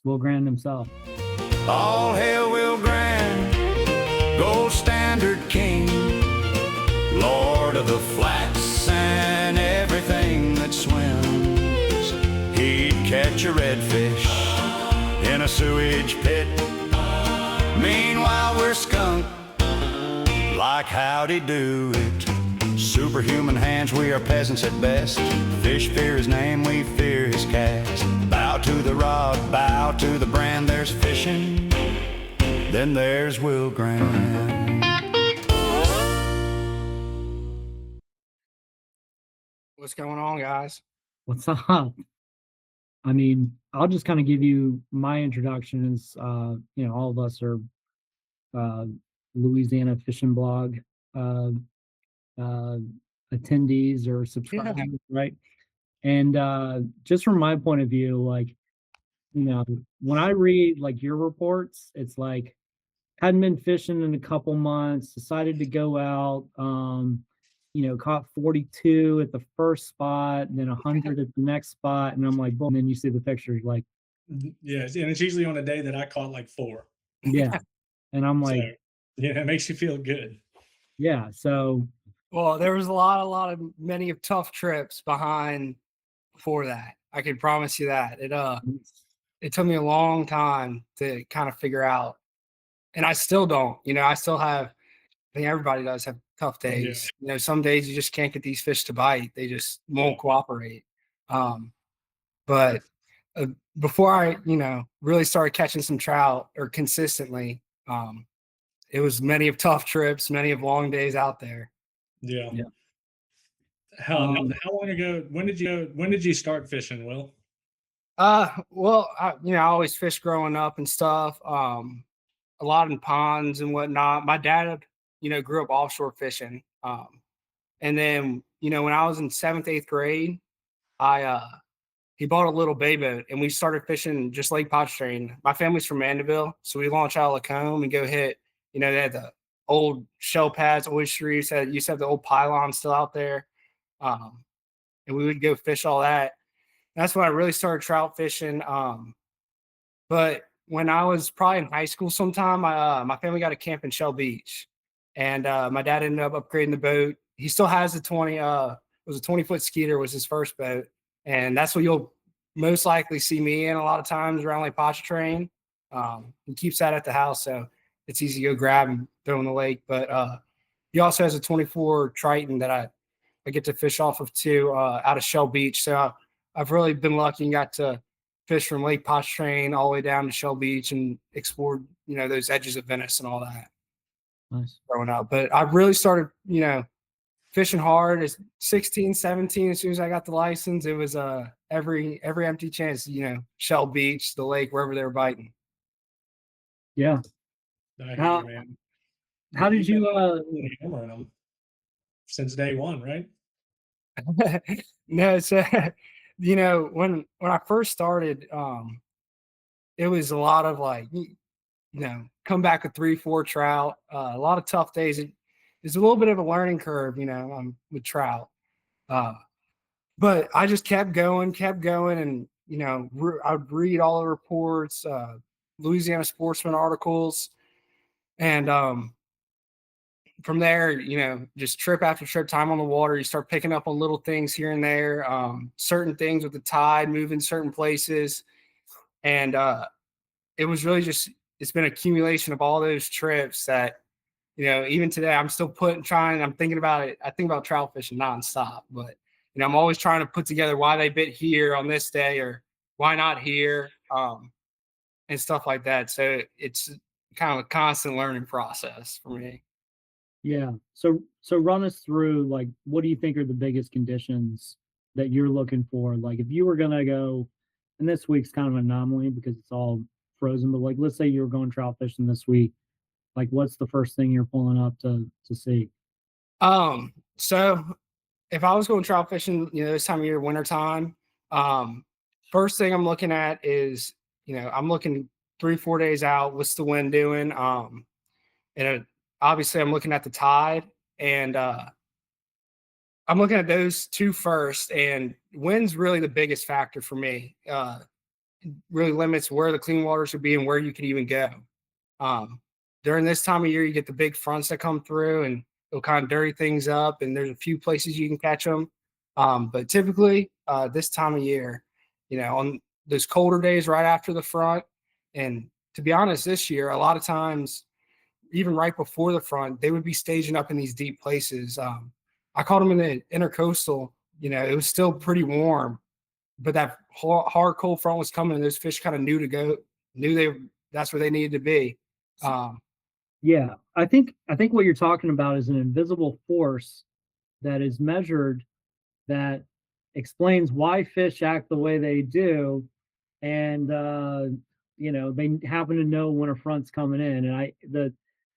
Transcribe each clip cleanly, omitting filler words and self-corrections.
Will Grant himself. All hail Will Grant, gold standard king, Lord of the flats and everything that swims. He'd catch a redfish in a sewage pit. Meanwhile we're skunked like how'd do it. Superhuman hands, we are peasants at best. Fish fear his name, we fear his cast. Bow to the rod, bow to the brand. There's fishing, then there's Will Grant. What's going on, guys? What's up? I mean, I'll just kind of give you my introduction as, all of us are Louisiana fishing blog attendees or subscribers, right? And just from my point of view, like, when I read like your reports, it's like hadn't been fishing in a couple months, decided to go out, caught 42 at the first spot, and then 100 at the next spot, and I'm like, boom, and then you see the pictures, like, yes, and it's usually on a day that I caught like 4. yeah, and I'm like, so, yeah, it makes you feel good. Yeah, so well, there was many tough trips behind for that. I can promise you that. It took me a long time to kind of figure out, and I still don't. I still have. I think everybody does have tough days. Yeah. Some days you just can't get these fish to bite; they just won't cooperate. But before I, really started catching some trout or consistently, it was many of tough trips, many of long days out there. Yeah. How long ago? When did you start fishing, Will? Well, I always fished growing up and stuff. A lot in ponds and whatnot. My dad, grew up offshore fishing. And then, when I was in 7th, 8th grade, he bought a little bay boat and we started fishing just Lake Pontchartrain. My family's from Mandeville, so we launch out of Lacombe and go hit. They had the old shell pads, oyster reefs. Used to have the old pylon still out there. And we would go fish all that. That's when I really started trout fishing. But when I was probably in high school sometime, my family got a camp in Shell Beach. And my dad ended up upgrading the boat. He still has the 20-foot Skeeter was his first boat. And that's what you'll most likely see me in a lot of times around Lake Pontchartrain. He keeps that at the house, so it's easy to go grab and throw in the lake. But he also has a 24 Triton that I get to fish off of too, out of Shell Beach. So I've really been lucky and got to fish from Lake Pontchartrain all the way down to Shell Beach and explored, those edges of Venice and all that. Nice. Growing up. But I really started, fishing hard as 16, 17. As soon as I got the license, it was every empty chance, Shell Beach, the lake, wherever they were biting. Yeah. How did you hammer them since day one, right? No, so when I first started, it was a lot of like, come back with 3-4 trout, a lot of tough days. It's a little bit of a learning curve, with trout. But I just kept going, and, I'd read all the reports, Louisiana sportsman articles. And from there, just trip after trip, time on the water, you start picking up on little things here and there, certain things with the tide, moving certain places. And it was really it's been an accumulation of all those trips that, even today I'm still I'm thinking about it. I think about trout fishing nonstop, but, I'm always trying to put together why they bit here on this day or why not here, and stuff like that. So it's kind of a constant learning process for me. Yeah. So run us through, like, what do you think are the biggest conditions that you're looking for? Like, if you were going to go, and this week's kind of an anomaly because it's all frozen, but like, let's say you were going trout fishing this week, like, what's the first thing you're pulling up to see? So if I was going trout fishing, this time of year, wintertime, first thing I'm looking at is, I'm looking 3-4 days out. What's the wind doing? And obviously I'm looking at the tide, and I'm looking at those two first, and wind's really the biggest factor for me. really limits where the clean water should be and where you can even go. During this time of year, you get the big fronts that come through and it'll kind of dirty things up. And there's a few places you can catch them. But typically, this time of year, on those colder days right after the front, and to be honest, this year, a lot of times, even right before the front, they would be staging up in these deep places. I caught them in the intercoastal. It was still pretty warm, but that hard cold front was coming, and those fish kind of that's where they needed to be. Yeah, I think what you're talking about is an invisible force that is measured that explains why fish act the way they do, and they happen to know when a front's coming in, and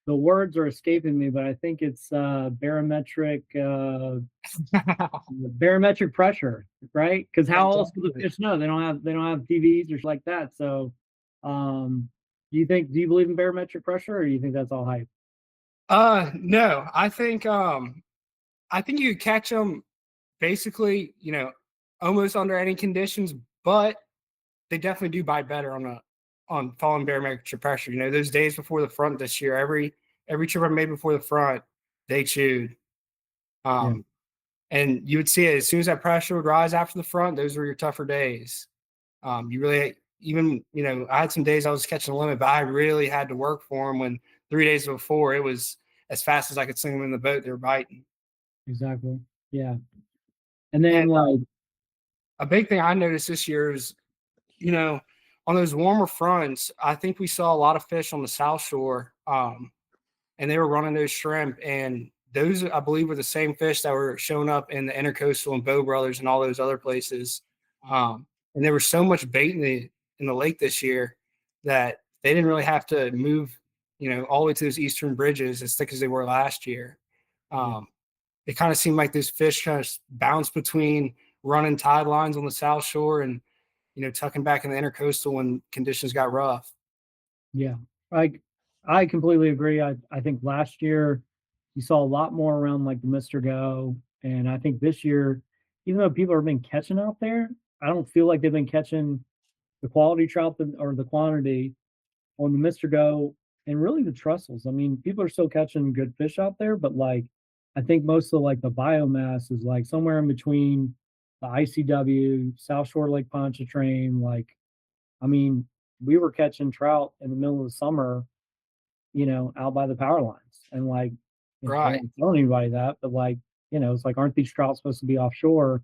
the words are escaping me, but I think it's barometric barometric pressure, right? Because how else do the fish know? They don't have TVs or like that. So, do you believe in barometric pressure, or do you think that's all hype? No, I think you catch them basically, almost under any conditions, but they definitely do bite better on following barometric pressure. Those days before the front this year, every trip I made before the front, they chewed. And you would see it as soon as that pressure would rise after the front, those were your tougher days. You really, even, I had some days I was catching the limit, but I really had to work for them when 3 days before it was as fast as I could sling them in the boat, they were biting. Exactly. Yeah. And then like a big thing I noticed this year is, on those warmer fronts, I think we saw a lot of fish on the South Shore, and they were running those shrimp, and those, I believe, were the same fish that were showing up in the Intercoastal and Bow Brothers and all those other places. And there was so much bait in the lake this year that they didn't really have to move, all the way to those eastern bridges as thick as they were last year. It kind of seemed like those fish kind of bounced between running tide lines on the South Shore and, tucking back in the Intercoastal when conditions got rough. Yeah, I completely agree. I think last year you saw a lot more around like the Mr. Go, and I think this year, even though people have been catching out there, I don't feel like they've been catching the quality trout or the quantity on the Mr. Go and really the trussels. I mean, people are still catching good fish out there, but like I think most of like the biomass is like somewhere in between the ICW, South Shore Lake Pontchartrain. Like, I mean, we were catching trout in the middle of the summer, out by the power lines, and like, I don't tell anybody that, but like, it's like, aren't these trout supposed to be offshore?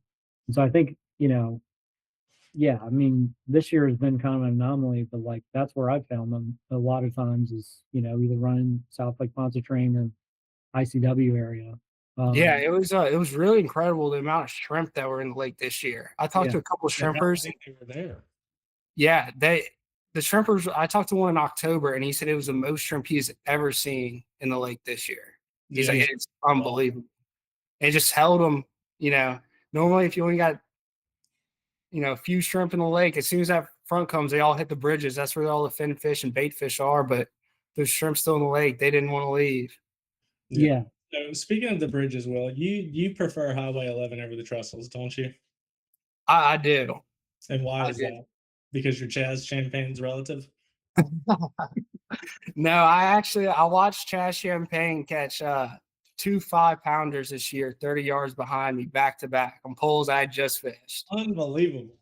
And so I think, yeah, I mean, this year has been kind of an anomaly, but like that's where I found them a lot of times is, either running South Lake Pontchartrain or ICW area. Yeah, it was really incredible the amount of shrimp that were in the lake this year. I talked to a couple of shrimpers. They were there. Yeah, the shrimpers. I talked to one in October, and he said it was the most shrimp he's ever seen in the lake this year. He's like, it's unbelievable. And it just held them. Normally if you only got a few shrimp in the lake, as soon as that front comes, they all hit the bridges. That's where all the fin fish and bait fish are. But those shrimp still in the lake, they didn't want to leave. Yeah. So speaking of the bridges, Will, you prefer Highway 11 over the Trussels, don't you? I do. And why is that? Because your Chaz Champagne's relative? No, I watched Chaz Champagne catch 2 5-pounders this year, 30 yards behind me, back to back on poles I just fished. Unbelievable.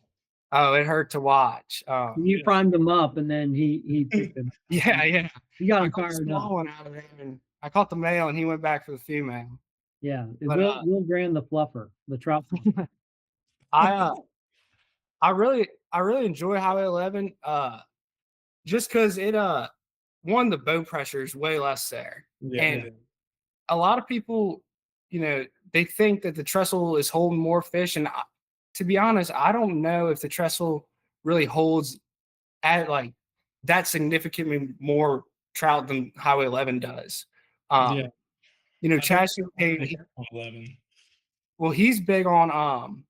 Oh, it hurt to watch. You primed him up, and then he picked him. Yeah. He got him fired up. One out of there, and I caught the male, and he went back for the female. Yeah, Will Grant, the fluffer, the trout fluffer. I really enjoy Highway 11, just because it one, the boat pressure is way less there, and a lot of people, they think that the trestle is holding more fish, and to be honest, I don't know if the trestle really holds at like that significantly more trout than Highway 11 does. Chaz Champagne, 11. well, he's big on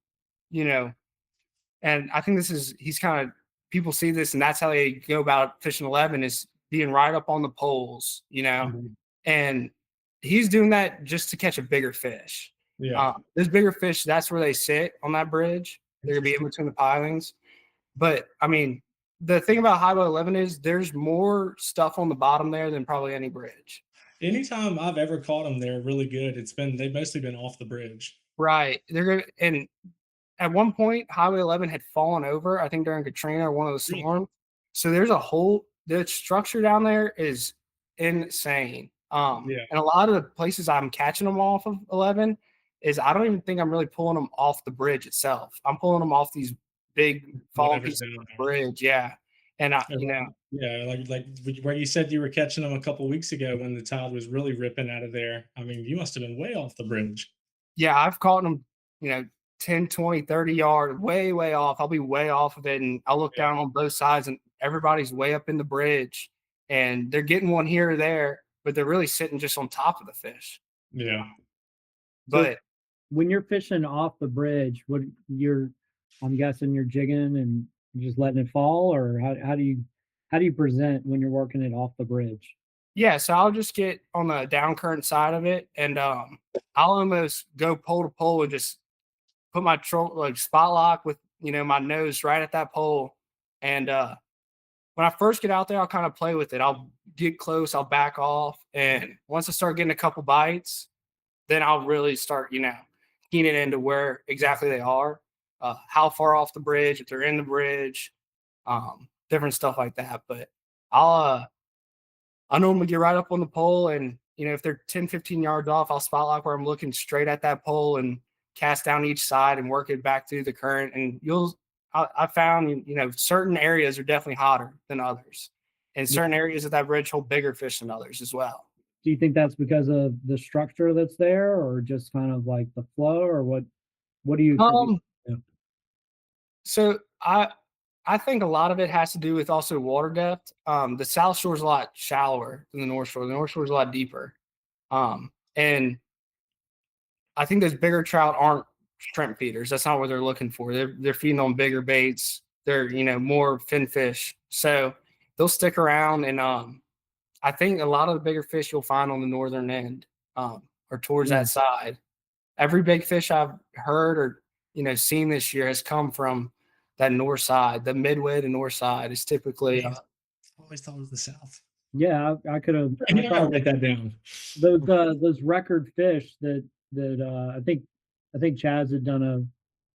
and I think he's kind of, people see this and that's how they go about fishing 11 is being right up on the poles, and he's doing that just to catch a bigger fish. Yeah. Those bigger fish, that's where they sit on that bridge. They're gonna be in between the pilings. But I mean, the thing about Highway 11 is there's more stuff on the bottom there than probably any bridge. Anytime I've ever caught them, they're really good. They've mostly been off the bridge. Right. They're gonna, and at one point, Highway 11 had fallen over, I think during Katrina or one of the Really? storms. So the structure down there is insane. Yeah. And a lot of the places I'm catching them off of 11 is I don't even think I'm really pulling them off the bridge itself. I'm pulling them off these big fallen Whatever's pieces of down the there. bridge. Yeah. And Yeah, like where you said you were catching them a couple weeks ago when the tide was really ripping out of there. I mean, you must have been way off the bridge. yeah, I've caught them, 10, 20, 30 yards, way, way off. I'll be way off of it. And I'll look Yeah. down on both sides and everybody's way up in the bridge and they're getting one here or there, but they're really sitting just on top of the fish. Yeah. But When you're fishing off the bridge, I'm guessing you're jigging and just letting it fall, or how do you present when you're working it off the bridge? yeah, so I'll just get on the down current side of it and I'll almost go pole to pole and just put my spot lock with, my nose right at that pole. And when I first get out there, I'll kind of play with it. I'll get close, I'll back off. And once I start getting a couple bites, then I'll really start, keying into where exactly they are, how far off the bridge, if they're in the bridge, different stuff like that. But I normally get right up on the pole and, if they're 10, 15 yards off, I'll spot lock where I'm looking straight at that pole and cast down each side and work it back through the current. And I found, certain areas are definitely hotter than others. And certain areas of that bridge hold bigger fish than others as well. Do you think that's because of the structure that's there, or just kind of like the flow, or what do you attribute? So I think a lot of it has to do with also water depth. The South Shore is a lot shallower than the North Shore. The North Shore is a lot deeper. And I think those bigger trout aren't shrimp feeders. That's not what they're looking for. They're feeding on bigger baits. They're, more fin fish. So they'll stick around. And I think a lot of the bigger fish you'll find on the northern end or towards that side. Every big fish I've heard or, seen this year has come from that north side. The midway to north side is typically Always thought it was the South. Yeah, I could have. You gotta write that down. Those record fish that I think Chaz had done a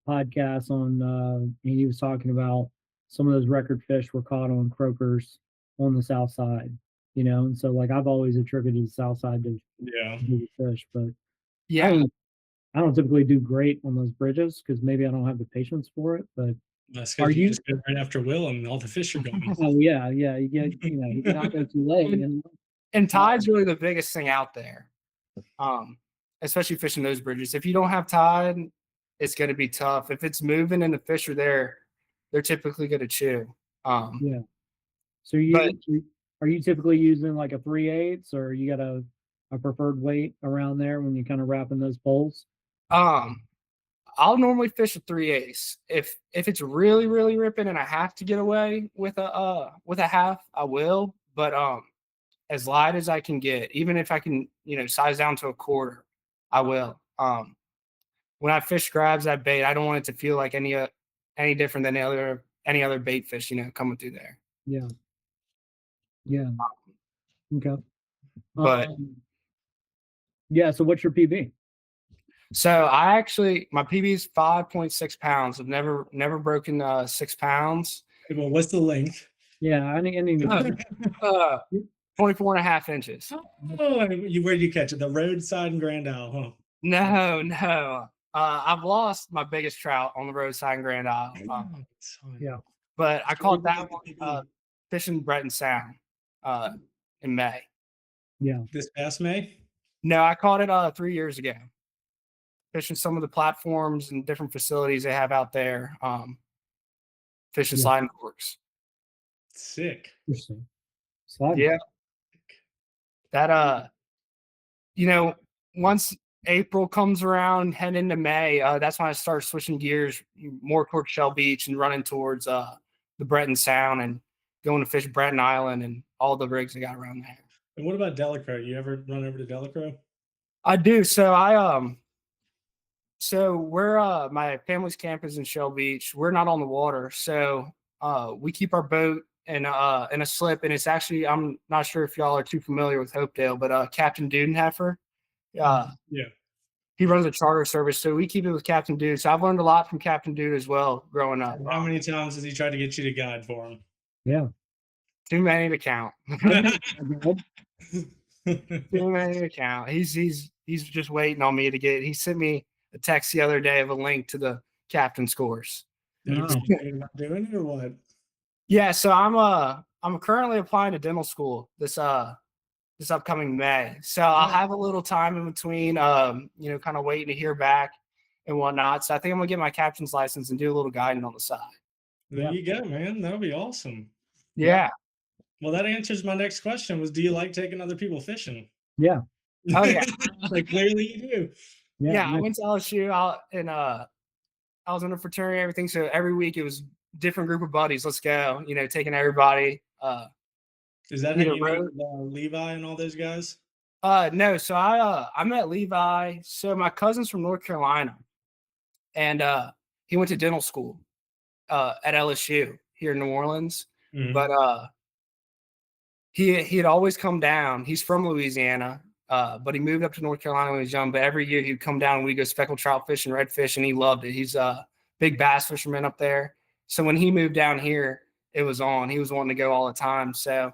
podcast on. And he was talking about some of those record fish were caught on croakers on the south side, and so like I've always attributed the south side to the fish, but yeah. I don't typically do great on those bridges because maybe I don't have the patience for it. But That's Are because you you- just go right after Will and all the fish are gone. oh yeah, you get you not go too late. And tide's really the biggest thing out there. Especially fishing those bridges. If you don't have tide, it's going to be tough. If it's moving and the fish are there, they're typically going to chew. Yeah. So But- are you typically using like a 3/8, or you got a preferred weight around there when you kind of wrapping those poles? I'll normally fish a 3/8. If it's really, really ripping and I have to get away with a half, I will. But as light as I can get, even if I can, size down to a quarter, I will. When I fish grabs that bait, I don't want it to feel like any different than any other bait fish, coming through there. Yeah. Yeah. Okay. But- yeah. So what's your PB? So my PB is 5.6 pounds. I've never broken 6 pounds. Well, what's the length? Yeah, I need 24 and a half inches. Oh, where'd you catch it? The roadside in Grand Isle, huh? No. I've lost my biggest trout on the roadside in Grand Isle. Yeah. But I caught that one fishing Breton Sound in May. Yeah. This past May? No, I caught it 3 years ago. Fishing some of the platforms and different facilities they have out there. Fishing sliding corks. Sick. Interesting. Slide. Yeah. That once April comes around, head into May, that's when I start switching gears more towards Shell Beach and running towards the Breton Sound and going to fish Breton Island and all the rigs I got around there. And what about Delacroix? You ever run over to Delacroix? I do. So we're my family's camp is in Shell Beach. We're not on the water, so we keep our boat in a slip, and it's actually, I'm not sure if y'all are too familiar with Hopedale, but Captain Dudenheffer, Yeah. he runs a charter service, so we keep it with Captain Dude. So I've learned a lot from Captain Dude as well growing up. How many times has he tried to get you to guide for him? Yeah. Too many to count. Too many to count. He's just waiting on me to get. He sent me a text the other day of a link to the captain's course. Are Wow. you thinking about doing it or what? Yeah, so I'm currently applying to dental school this upcoming May. So I'll have a little time in between, kind of waiting to hear back and whatnot. So I think I'm gonna get my captain's license and do a little guiding on the side. There you go, man. That'll be awesome. Yeah. Well, that answers my next question was, do you like taking other people fishing? Yeah. Oh yeah. Like, clearly you do. Yeah. I went to LSU I was in a fraternity and everything. So every week it was different group of buddies. Let's go, taking everybody. Is that how Either you meet road- with, Levi and all those guys? No, so I met Levi. So my cousin's from North Carolina, and he went to dental school at LSU here in New Orleans. Mhm. But he had always come down. He's from Louisiana, but he moved up to North Carolina when he was young. But every year he'd come down and we'd go speckled trout fishing, redfish, and he loved it. He's a big bass fisherman up there. So when he moved down here, it was on. He was wanting to go all the time. So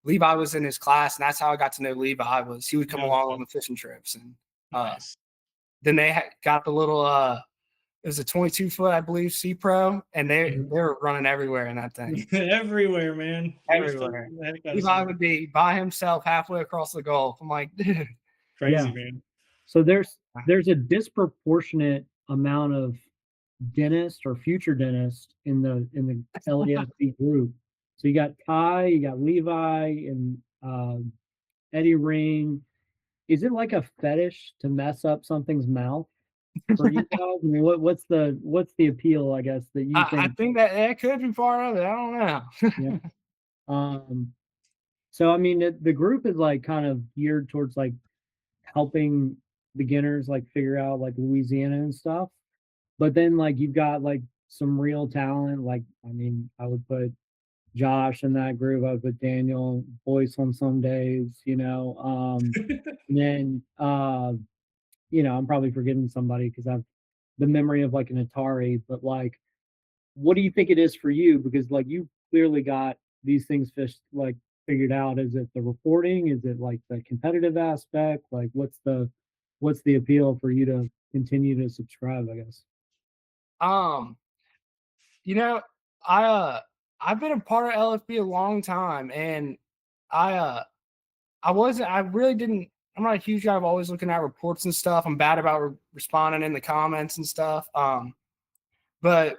Levi was in his class, and that's how I got to know Levi. He would come along on the fishing trips, and Nice. then they got the little it was a 22-foot, I believe, Sea Pro, and they were running everywhere in that thing. Everywhere, man. Everywhere. The heck out of Levi something. would be by himself halfway across the Gulf. I'm like, dude. Crazy, Yeah. man. So there's a disproportionate amount of dentists or future dentists in the LAFC group. So you got Ty, you got Levi, and Eddie Ring. Is it like a fetish to mess up something's mouth for you guys? I mean, what's the appeal, I guess, that you I think that could be part of it. I don't know. Yeah. So I mean, the group is like kind of geared towards like helping beginners like figure out like Louisiana and stuff. But then like you've got like some real talent. Like, I mean, I would put Josh in that group. I would put Daniel Boyce on some days, and then I'm probably forgetting somebody because I've the memory of like an Atari, but like what do you think it is for you? Because like you clearly got these things like figured out. Is it the reporting? Is it like the competitive aspect? Like what's the appeal for you to continue to subscribe, I guess? Um, you know, I've been a part of LFB a long time, and I really didn't. I'm not a huge guy of always looking at reports and stuff. I'm bad about responding in the comments and stuff. But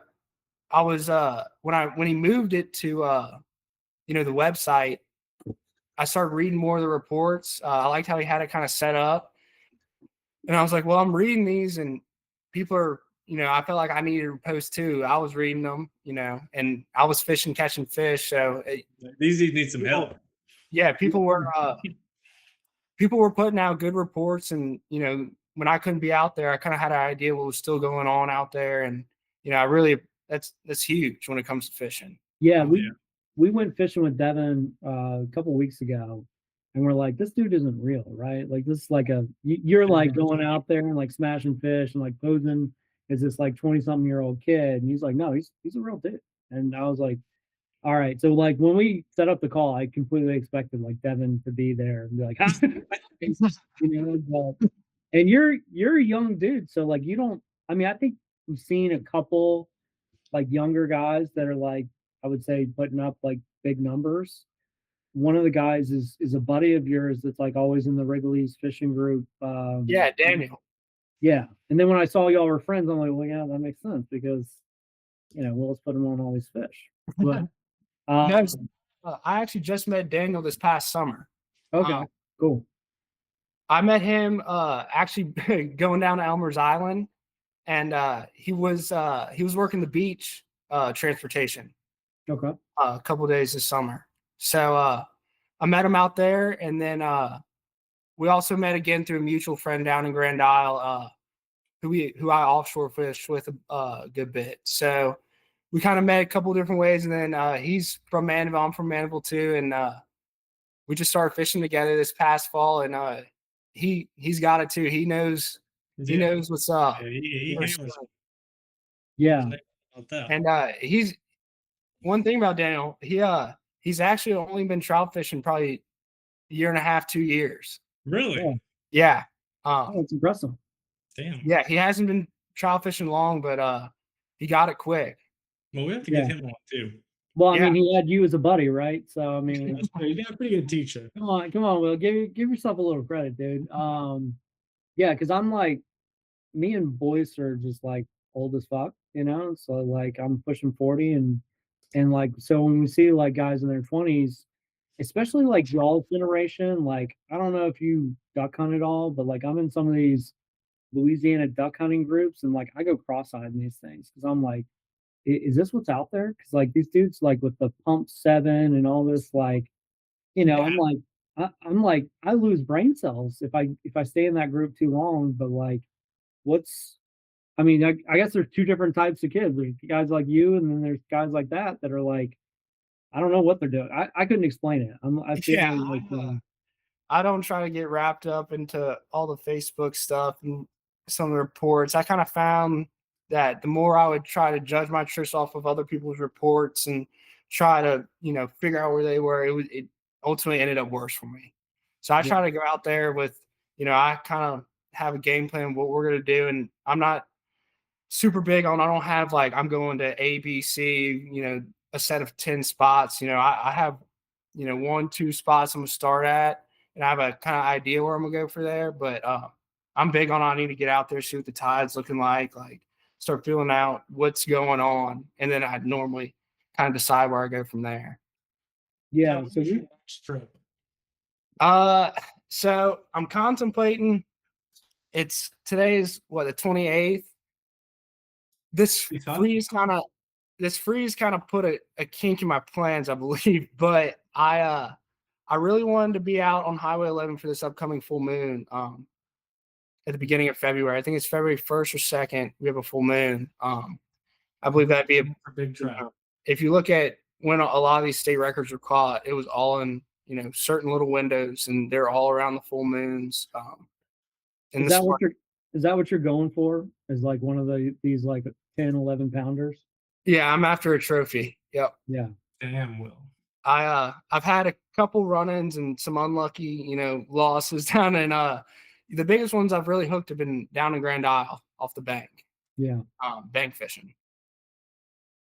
I was when he moved it to the website, I started reading more of the reports. I liked how he had it kind of set up, and I was like, well, I'm reading these, and people are, I felt like I needed to post too. I was reading them, and I was fishing, catching fish. So These need some help. yeah, people were putting out good reports, and when I couldn't be out there, I kind of had an idea what was still going on out there, and I really that's huge when it comes to fishing. Yeah, we went fishing with Devin a couple weeks ago, and we're like, this dude isn't real, right? Like this is like you're like going out there and like smashing fish and like posing as this like 20-something-year-old kid, and he's like, no, he's a real dude. And I was like, all right. So like when we set up the call, I completely expected like Devin to be there and be like, and you're a young dude, so like you don't. I mean, I think we've seen a couple like younger guys that are like I would say putting up like big numbers. One of the guys is a buddy of yours that's like always in the Wrigley's fishing group. Yeah, Daniel. Yeah, and then when I saw y'all were friends, I'm like, well, yeah, that makes sense because Will's put him on all these fish. But No, I actually just met Daniel this past summer. okay, cool. I met him actually going down to Elmer's Island, and he was working the beach transportation. Okay. A couple of days this summer. So I met him out there, and then we also met again through a mutual friend down in Grand Isle, who I offshore fished with a good bit. So we kind of met a couple different ways, and then he's from Mandeville, I'm from Mandeville too, and we just started fishing together this past fall, and he's got it too. He knows Yeah. what's up. Yeah, he For hammers. sure. Yeah. There's no doubt about that. And he's one thing about Daniel, he's actually only been trout fishing probably a year and a half, 2 years. Really? Yeah. Yeah. Oh, it's impressive. Damn. Yeah, he hasn't been trout fishing long, but he got it quick. Well, we have to Yeah. get him on too. Well, I Yeah. mean, he had you as a buddy, right? So I mean, That's true. You got a pretty good teacher. come on, Will, give yourself a little credit, dude. Yeah, because I'm like, me and Boyce are just like old as fuck, you know. So like, I'm pushing 40, and like, so when we see like guys in their 20s, especially like y'all's generation, like I don't know if you duck hunt at all, but like I'm in some of these Louisiana duck hunting groups, and like I go cross-eyed in these things because I'm like, is this what's out there? Because like these dudes like with the pump 7 and all this, like, you know, Yeah. I'm like I lose brain cells if I stay in that group too long. But like, what's I mean, I guess there's two different types of kids. There's guys like you, and then there's guys like that are like, I don't know what they're doing. I couldn't explain it. I feel Yeah, like I don't try to get wrapped up into all the Facebook stuff and some of the reports. I kind of found that the more I would try to judge my trips off of other people's reports and try to, figure out where they were, it ultimately ended up worse for me. So I try to go out there with, I kind of have a game plan of what we're going to do. And I'm not super big on, I don't have like, I'm going to A, B, C, a set of 10 spots. I have, 1, 2 spots I'm going to start at, and I have a kind of idea where I'm gonna go for there. But I'm big on I need to get out there, see what the tide's looking like start feeling out what's going on, and then I'd normally kind of decide where I go from there. yeah. When's So your next trip? So I'm contemplating. Today's what, the 28th. This freeze kind of put a kink in my plans, I believe. But I really wanted to be out on Highway 11 for this upcoming full moon at the beginning of February. I think it's February 1st or 2nd. We have a full moon. I believe that'd be a big trout. If you look at when a lot of these state records were caught, it was all in certain little windows, and they're all around the full moons. is that what you're going for? Is like one of these like 10, 11 pounders? Yeah, I'm after a trophy. Yep. Yeah. Damn, Will. I've had a couple run-ins and some unlucky, losses down in the biggest ones I've really hooked have been down in Grand Isle off the bank. Yeah. Bank fishing.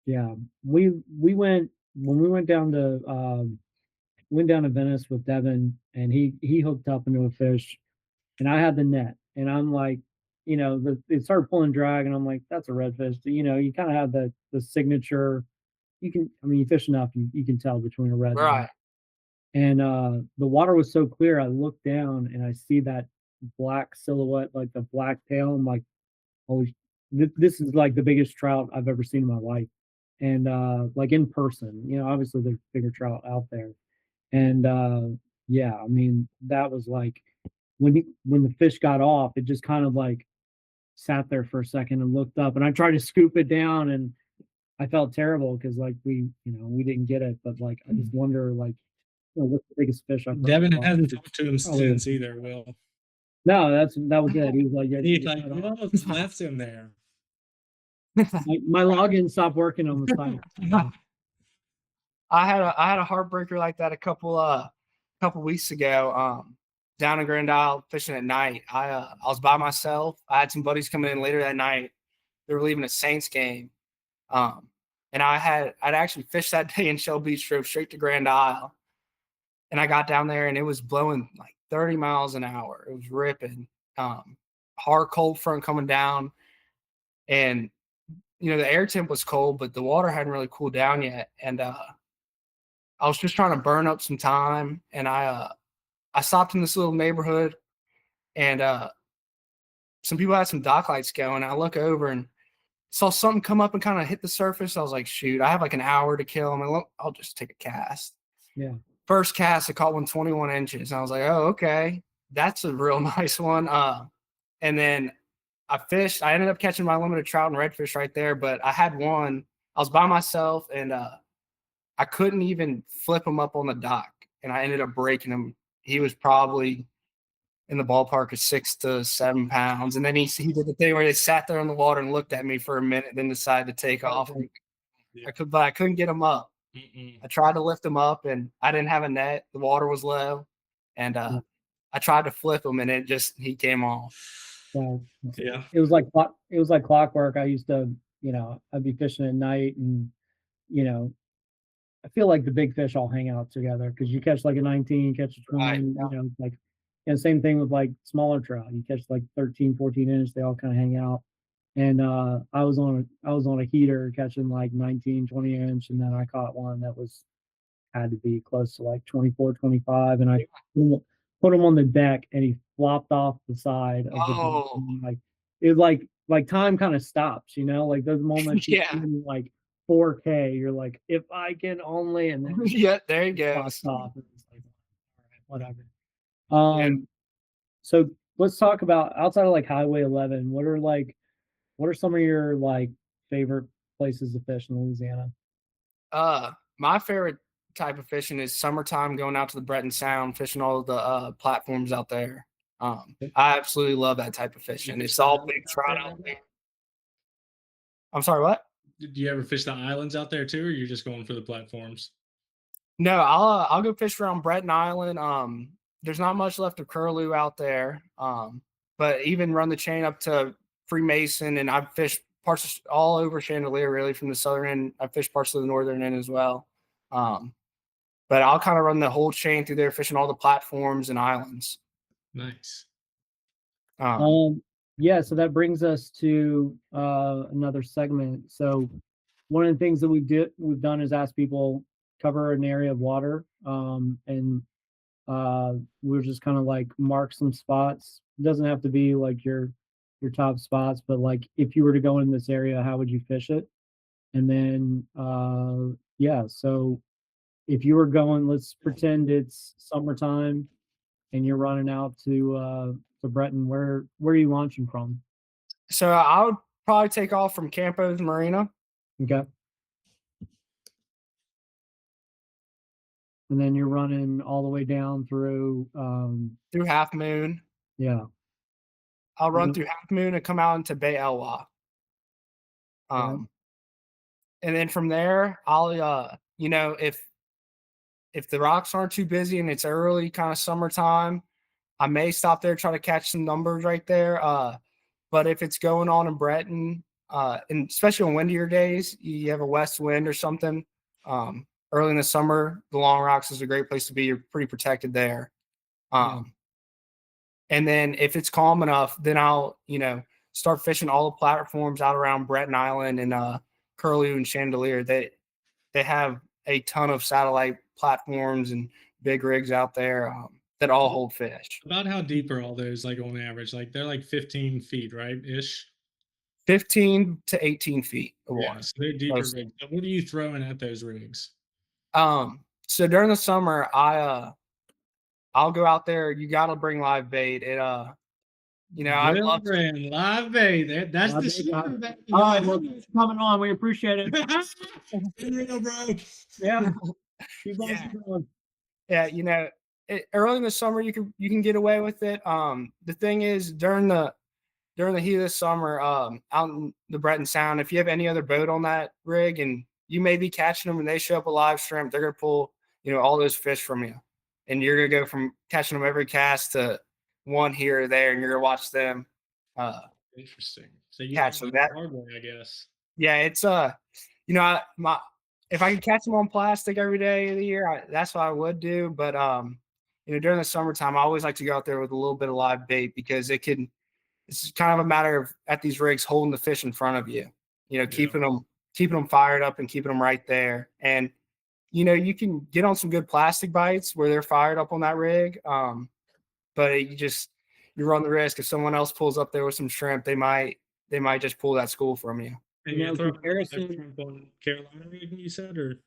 Yeah. We went when we went down to Venice with Devin, and he hooked up into a fish, and I had the net, and I'm like, it started pulling drag, and I'm like, that's a redfish. You kind of have the signature. You fish enough, you can tell between a red and a Right. And the water was so clear, I looked down and I see that black silhouette, like the black tail. I'm like, holy, this is like the biggest trout I've ever seen in my life. And like in person, obviously there's bigger trout out there. And yeah, I mean, that was like when the fish got off, it just kind of like sat there for a second and looked up, and I tried to scoop it down, and I felt terrible because like we didn't get it, but like I just wonder like, what's the biggest fish I've Devin caught? hasn't talked to him Probably- since either, Will. No, that was it. He was like, yeah, He's get like, that off. Will left him there. My login stopped working on the site. I had a heartbreaker like that a couple weeks ago. Down in Grand Isle fishing at night. I was by myself. I had some buddies coming in later that night. They were leaving a Saints game. And I'd actually fished that day in Shell Beach, drove straight to Grand Isle. And I got down there and it was blowing like 30 miles an hour. It was ripping. Hard cold front coming down. And the air temp was cold, but the water hadn't really cooled down yet. And I was just trying to burn up some time. And I stopped in this little neighborhood, and some people had some dock lights going. I look over and saw something come up and kind of hit the surface. I was like, shoot, I have like an hour to kill him. I'll just take a cast. Yeah. First cast, I caught one 21 inches. And I was like, oh, okay. That's a real nice one. And then I fished. I ended up catching my limited trout and redfish right there, but I had one I was by myself, and I couldn't even flip him up on the dock, and I ended up breaking him. He was probably in the ballpark of 6 to 7 pounds, and then he did the thing where he sat there in the water and looked at me for a minute, then decided to take off. Yeah. But I couldn't get him up. Mm-mm. I tried to lift him up, and I didn't have a net. The water was low, and I tried to flip him, and he came off. So Yeah. it was like clockwork. I used to, I'd be fishing at night, and you know, I feel like the big fish all hang out together because you catch like a 19, catch a 20, Right, yeah. like, and same thing with like smaller trout. You catch like 13, 14 inch, they all kind of hang out. And I was on a heater catching like 19, 20 inch, and then I caught one that had to be close to like 24, 25, and I put him on the deck, and he flopped off the side of the deck. Oh, And like it was like time kind of stops, like those moments you yeah. see in like 4K, you're like, if I can only, and then Yeah, there he it goes. pops off, and it's like, all right, whatever. Yeah. So let's talk about outside of like Highway 11. What are some of your like favorite places to fish in Louisiana? My favorite type of fishing is summertime, going out to the Breton Sound, fishing all the platforms out there. I absolutely love that type of You fishing. fish It's the all islands big out trout there, out maybe? there. I'm sorry, what? Did you ever fish the islands out there too, or you're just going for the platforms? No, I'll go fish around Breton Island. There's not much left of curlew out there. But even run the chain up to Freemason, and I've fished parts all over Chandelier, really, from the southern end. I've fished parts of the northern end as well. Um, but I'll kind of run the whole chain through there, fishing all the platforms and islands. Nice. Um, Yeah, so that brings us to another segment. So one of the things that we've done is ask people cover an area of water, and we're just kind of like mark some spots. It doesn't have to be like your top spots, but like if you were to go in this area, how would you fish it? And then yeah, so if you were going, let's pretend it's summertime and you're running out to Breton, where are you launching from? so I would probably take off from Campo's Marina. Okay. And then you're running all the way down through Through Half Moon. yeah. I'll run Mhm. through Half Moon and come out into Bay Elwha. Okay. And then from there, I'll if the rocks aren't too busy and it's early, kind of summertime, I may stop there, try to catch some numbers right there. But if it's going on in Breton, and especially on windier days, you have a west wind or something. Early in the summer, the Long Rocks is a great place to be. You're pretty protected there. Yeah. And then if it's calm enough, then I'll, start fishing all the platforms out around Breton Island and Curlew and Chandelier. They have a ton of satellite platforms and big rigs out there that all hold fish. About how deep are all those, like, on average? Like, they're like 15 feet, right? Ish. 15 to 18 feet of Yeah, water. so they're deeper Most. rigs. So what are you throwing at those rigs? So during the summer, I'll go out there. You got to bring live bait. I love. Delivering live bait. That's Live the bait, shit. Baby. All right, well, thanks for coming on. We appreciate it. Be real, bro. Yeah. Keep on Yeah. going. Yeah, early in the summer you can get away with it. The thing is during the heat of the summer, out in the Breton Sound, if you have any other boat on that rig and you may be catching them and they show up a live shrimp, they're gonna pull, all those fish from you, and you're gonna go from catching them every cast to one here or there, and you're gonna watch them Interesting. So you catch them. learned that the hard way, I guess. Yeah, it's if I could catch them on plastic every day of the year, that's what I would do. But during the summertime, I always like to go out there with a little bit of live bait because it's kind of a matter of at these rigs holding the fish in front of you, keeping them fired up and keeping them right there. And you can get on some good plastic bites where they're fired up on that rig. But you run the risk if someone else pulls up there with some shrimp, they might just pull that school from you. And You you're know, throwing comparison- shrimp on Carolina rig, you said, or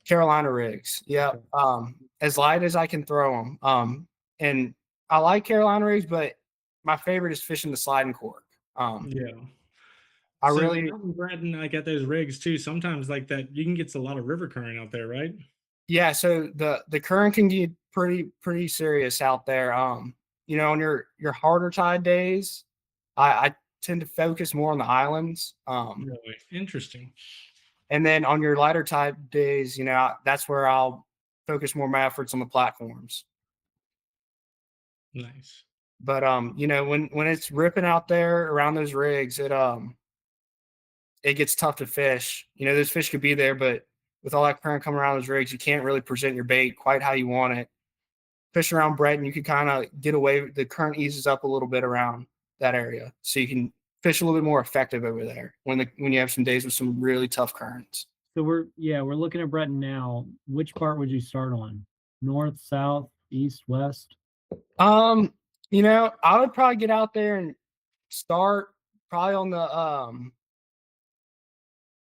Carolina rigs. Yeah. Okay. As light as I can throw them. And I like Carolina rigs, but my favorite is fishing the sliding cork. yeah. I So really, out in Breton, I got those rigs too. Sometimes like that, you can get a lot of river current out there, right? yeah. So the current can get pretty serious out there. On your harder tide days, I tend to focus more on the islands. Really interesting. And then on your lighter tide days, that's where I'll focus more of my efforts on the platforms. Nice. But when it's ripping out there around those rigs, it gets tough to fish. Those fish could be there, but with all that current coming around those rigs, you can't really present your bait quite how you want it. Fishing around Breton, you can kind of get away. The current eases up a little bit around that area, so you can fish a little bit more effective over there when you have some days with some really tough currents. So we're looking at Breton now. Which part would you start on? North, south, east, west? I would probably get out there and start probably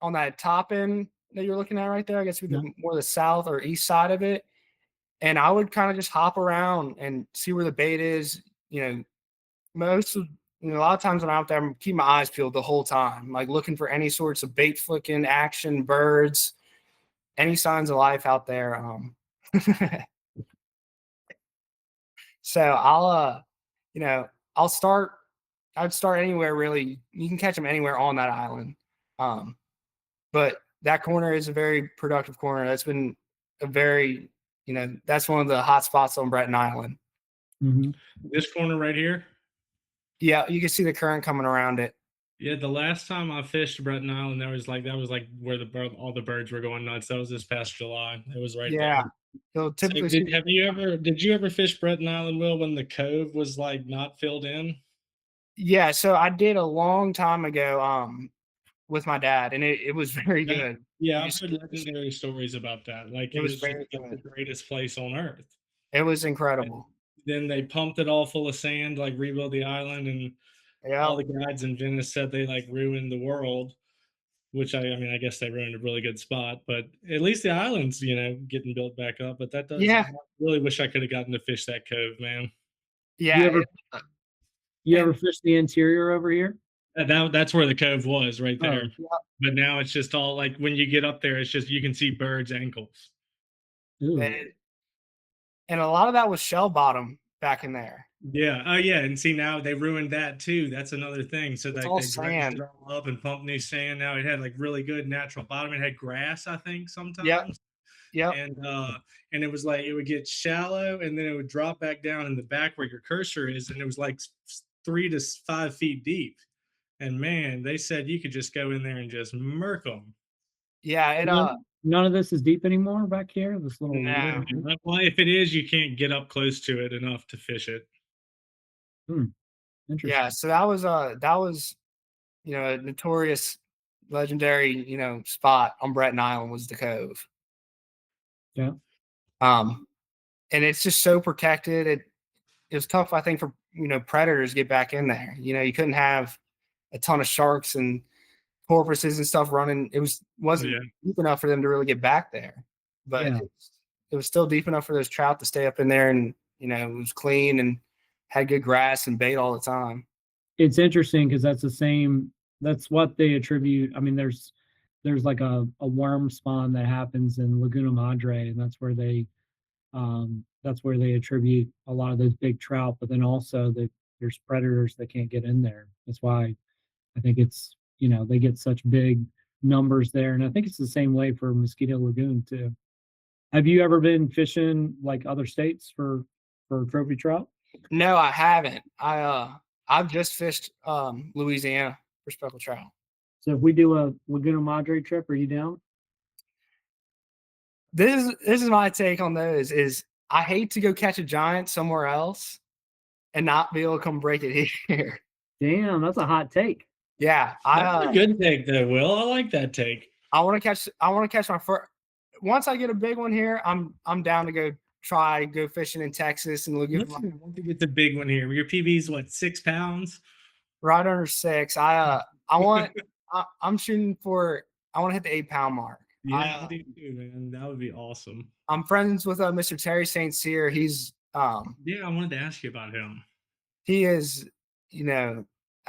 on that top end that you're looking at right there. I guess would Yeah. be more the south or east side of it. And I would kind of just hop around and see where the bait is. You know, most of a lot of times when I'm out there, I'm keeping my eyes peeled the whole time, like looking for any sorts of bait flicking action, birds, any signs of life out there. So you know, I'll start. I'd start anywhere really. You can catch them anywhere on that island. Um, but that corner is a very productive corner. That's been a very, that's one of the hot spots on Breton Island. Mhm. This corner right here. Yeah, you can see the current coming around it. Yeah, the last time I fished Breton Island, that was like where all the birds were going nuts. That was this past July. It was right Yeah, there. you'll So typically see. did you ever fish Breton Island, Will, when the cove was like not filled in? Yeah, so I did a long time ago with my dad, and it was very That, good. yeah, You I've just- heard legendary stories about that. Like It it was was just very like the good. greatest place on earth. It was And incredible. then they pumped it all full of sand, like rebuild the island, and Yeah. all the guides in Venice said they like ruined the world. Which I mean, I guess they ruined a really good spot, but at least the island's, getting built back up. But I Yeah. really wish I could have gotten to fish that cove, man. You Yeah. ever you ever And fish the interior over here? That's where the cove was right there. Oh, But now it's just all like when you get up there, it's just you can see birds' ankles. ooh. and, and a lot of that was shell bottom back in there. Yeah. Oh, yeah. And see, now they ruined that too. That's another thing. So It's like all they dredged sand. it all up and pumped new sand. Now it had like really good natural bottom. It had grass, I think, Yep. sometimes. Yep. And it was like it would get shallow and then it would drop back down in the back where your cursor is, and it was like 3 to 5 feet deep. And man, they said you could just go in there and just murk them. Yeah. None of this is deep anymore back here. This little No. Well, if it is, you can't get up close to it enough to fish it. Interesting. Yeah. So that was a notorious, legendary, spot on Breton Island was the Cove. Yeah. And it's just so protected. It was tough, I think, for predators to get back in there. You couldn't have a ton of sharks and porpoises and stuff running. Wasn't Yeah. deep enough for them to really get back there, but Yeah. it was still deep enough for those trout to stay up in there, and it was clean and had good grass and bait all the time. It's interesting because that's what they attribute. I mean, there's like a worm spawn that happens in Laguna Madre, and that's where they attribute a lot of those big trout, but then also there's predators that can't get in there. That's why I think it's, they get such big numbers there. And I think it's the same way for Mosquito Lagoon too. Have you ever been fishing like other states for trophy trout? No, I haven't. I've just fished Louisiana for speckled trout. So if we do a Laguna Madre trip, are you down? This is my take on those. Is I hate to go catch a giant somewhere else and not be able to come break it here. Damn, that's a hot take. Yeah, That's a good take, though, Will. I like that take. I want to catch my first. Once I get a big one here, I'm down to go fishing in Texas and Laguna. Let's get the big one here. Your PB's what, 6 pounds? Right under 6. I'm shooting for. I want to hit the 8-pound mark. Yeah, I do too, man. That would be awesome. I'm friends with Mr. Terry St. Cyr. He's Yeah, I wanted to ask you about him. he is,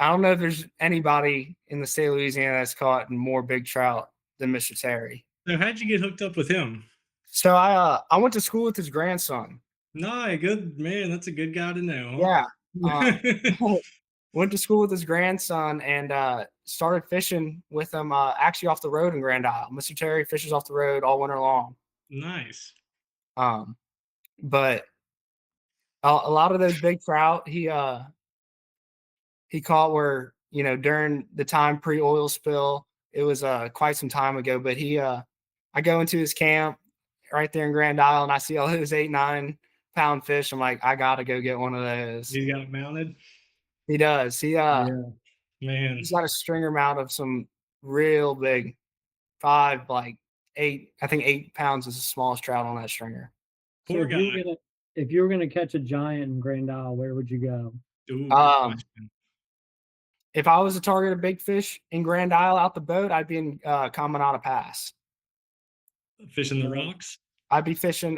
I don't know if there's anybody in the state of Louisiana that's caught more big trout than Mr. Terry. So how'd you get hooked up with him? So I went to school with his grandson. No, good man. That's a good guy to know. Yeah. Huh? Went to school with his grandson and started fishing with him actually off the road in Grand Isle. Mr. Terry fishes off the road all winter long. Nice. But a lot of those big trout he caught were, you know, during the time pre-oil spill. It was quite some time ago, but I go into his camp right there in Grand Isle and I see all those 8-9 pound fish. I'm like, I gotta go get one of those. He's got it mounted. He does. Yeah. Man, He's got a stringer mount of some real big 5, like 8. I think 8 pounds is the smallest trout on that stringer. So poor guy. if you were gonna catch a giant in Grand Isle, where would you go? Ooh, good Um, question. If I was to target a big fish in Grand Isle out the boat, I'd be in Camanata Pass. Fishing the rocks. I'd be fishing.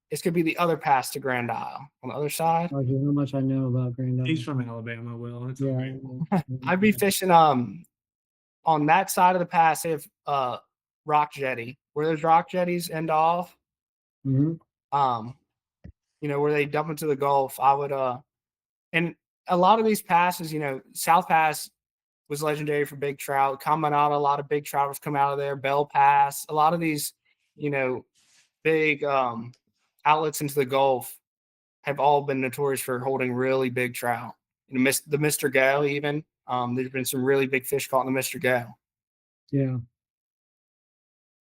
It's gonna be the other pass to Grand Isle on the other side. Like, how much I know about Grand Isle. He's from Alabama. Will. It's Yeah. okay. I'd be fishing on that side of the pass. They have rock jetty where those rock jetties end off. Mhm. You know, where they dump into the Gulf. I would and a lot of these passes, you know, South Pass was legendary for big trout. Camanata, a lot of big trout come out of there. Bell Pass, a lot of these, you know, big outlets into the Gulf have all been notorious for holding really big trout. You know, the Mr. Go even. There's been some really big fish caught in the Mr. Go. Yeah.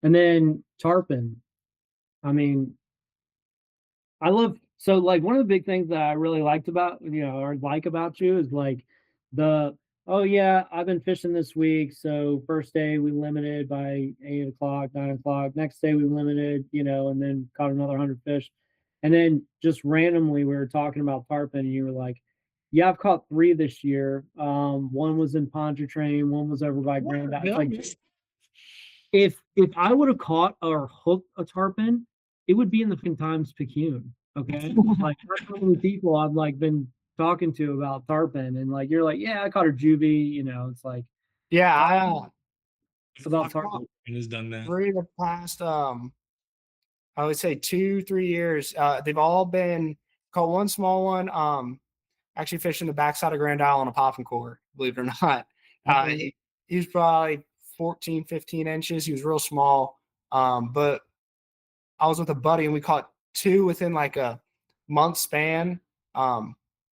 And then tarpon. I mean, I love so like one of the big things that I really liked about or like about you is like oh yeah, I've been fishing this week. So first day we limited by 8 o'clock, 9 o'clock. Next day we limited, and then caught another 100 fish. And then just randomly we were talking about tarpon and you were like, yeah, I've caught 3 this year. One was in Pontchartrain, one was over by Grand Isle. It's like if I would have caught or hooked a tarpon, it would be in the Times Picayune. Okay. Like how many people I've like been talking to about tarpon and like you're like, yeah, I caught a juvie, it's like Yeah, about I've tarpon. caught Has done that. 3 the past I would say 2-3 years. They've all been caught. One small one, actually fishing the backside of Grand Isle on a popping cord, believe it or not. He was probably 14, 15 inches. He was real small. But I was with a buddy and we caught 2 within like a month span.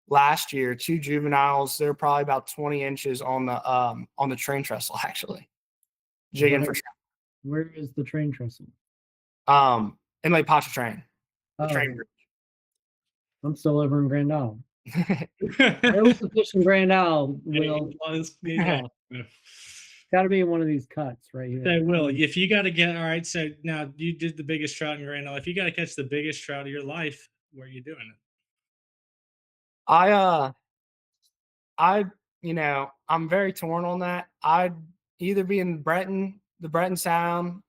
Last year, 2 juveniles. They're probably about 20 inches on the train trestle, actually. Jigging for Where is the train trestle? in like Pontchartrain. The Oh, train bridge. I'm still over in Grand Isle. There was a fish in Grand Isle. Will got to be in one of these cuts right here. So, Will, if you got to get all right, so now you did the biggest trout in Grand Isle. If you got to catch the biggest trout of your life, where are you doing it? I'm very torn on that. I'd either be in the Breton Sound,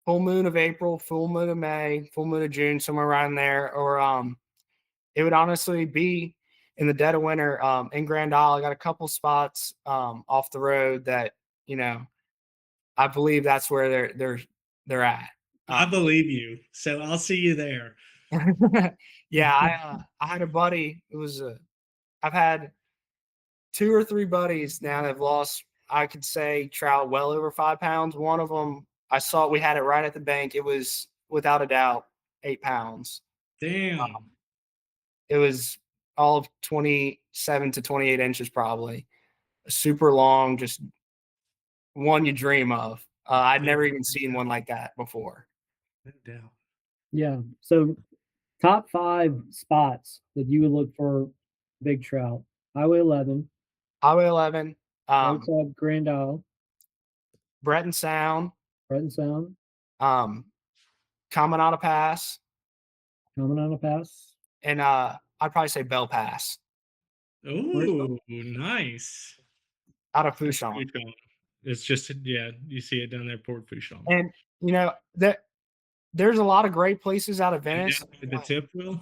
full moon of April, full moon of May, full moon of June, somewhere around there, or it would honestly be in the dead of winter in Grand Isle. I got a couple spots off the road that I believe that's where they're at. I believe you, so I'll see you there. Yeah, I had a buddy. I've had 2 or 3 buddies now that have lost, I could say, trout well over 5 pounds. One of them, I saw we had it right at the bank. It was without a doubt 8 pounds. Damn. It was all of 27 to 28 inches, probably. Super long, just one you dream of. I'd never even seen one like that before. No doubt. Yeah. So top 5 spots that you would look for big trout. Highway 11. Highway 11. Outside Grand Isle. Breton Sound. Camanata Pass. Camanata Pass. And I'd probably say Bell Pass. Oh, nice. Out of Fouchon. It's just, you see it down there, Port Fouchon. And that there's a lot of great places out of Venice. The tip, Will?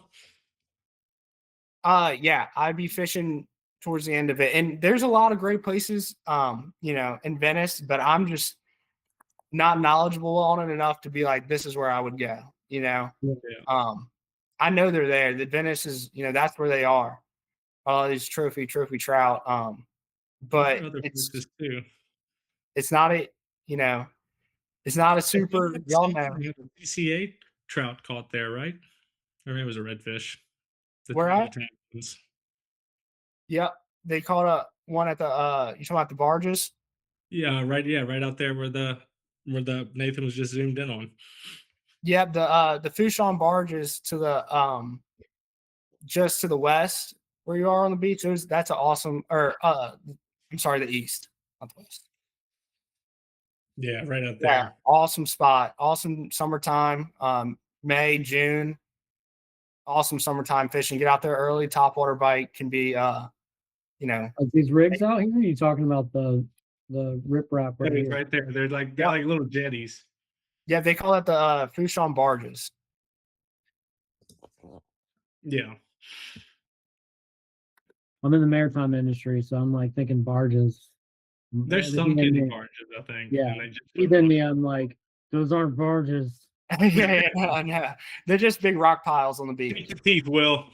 Yeah, I'd be fishing towards the end of it. And there's a lot of great places, you know, in Venice, but I'm just not knowledgeable on it enough to be like, this is where I would go, you know. Yeah. Um, I know they're there. The Venice is, you know, that's where they are. All these trophy trout. There But are other places too. it's not a, you know, it's not a I think super, at y'all some know. point we had a PCA trout caught there, right? Or maybe it was a redfish. Where at? The Tarpons. Yep. They caught a one at the you talking about the barges? Yeah, right out there where the Nathan was just zoomed in on. Yep, the Fouchon barges to the just to the west where you are on the beach. That's an awesome or I'm sorry, the east, not the west. Yeah, right out Yeah, there. awesome spot. Awesome summertime. May, June. Awesome summertime fishing. Get out there early. Topwater bite can be you know. Like these rigs out here, you talking about the riprap right Jetties here? right there. They're Yep. like little jetties. Yeah, they call it the Fouchon barges. Yeah. I'm in the maritime industry, so I'm like thinking barges. There's some Everything in kiddie me. barges, I think, Yeah. and they just Even me, I'm like, those aren't barges. Yeah. They're just big rock piles on the beach. Take your teeth, Will.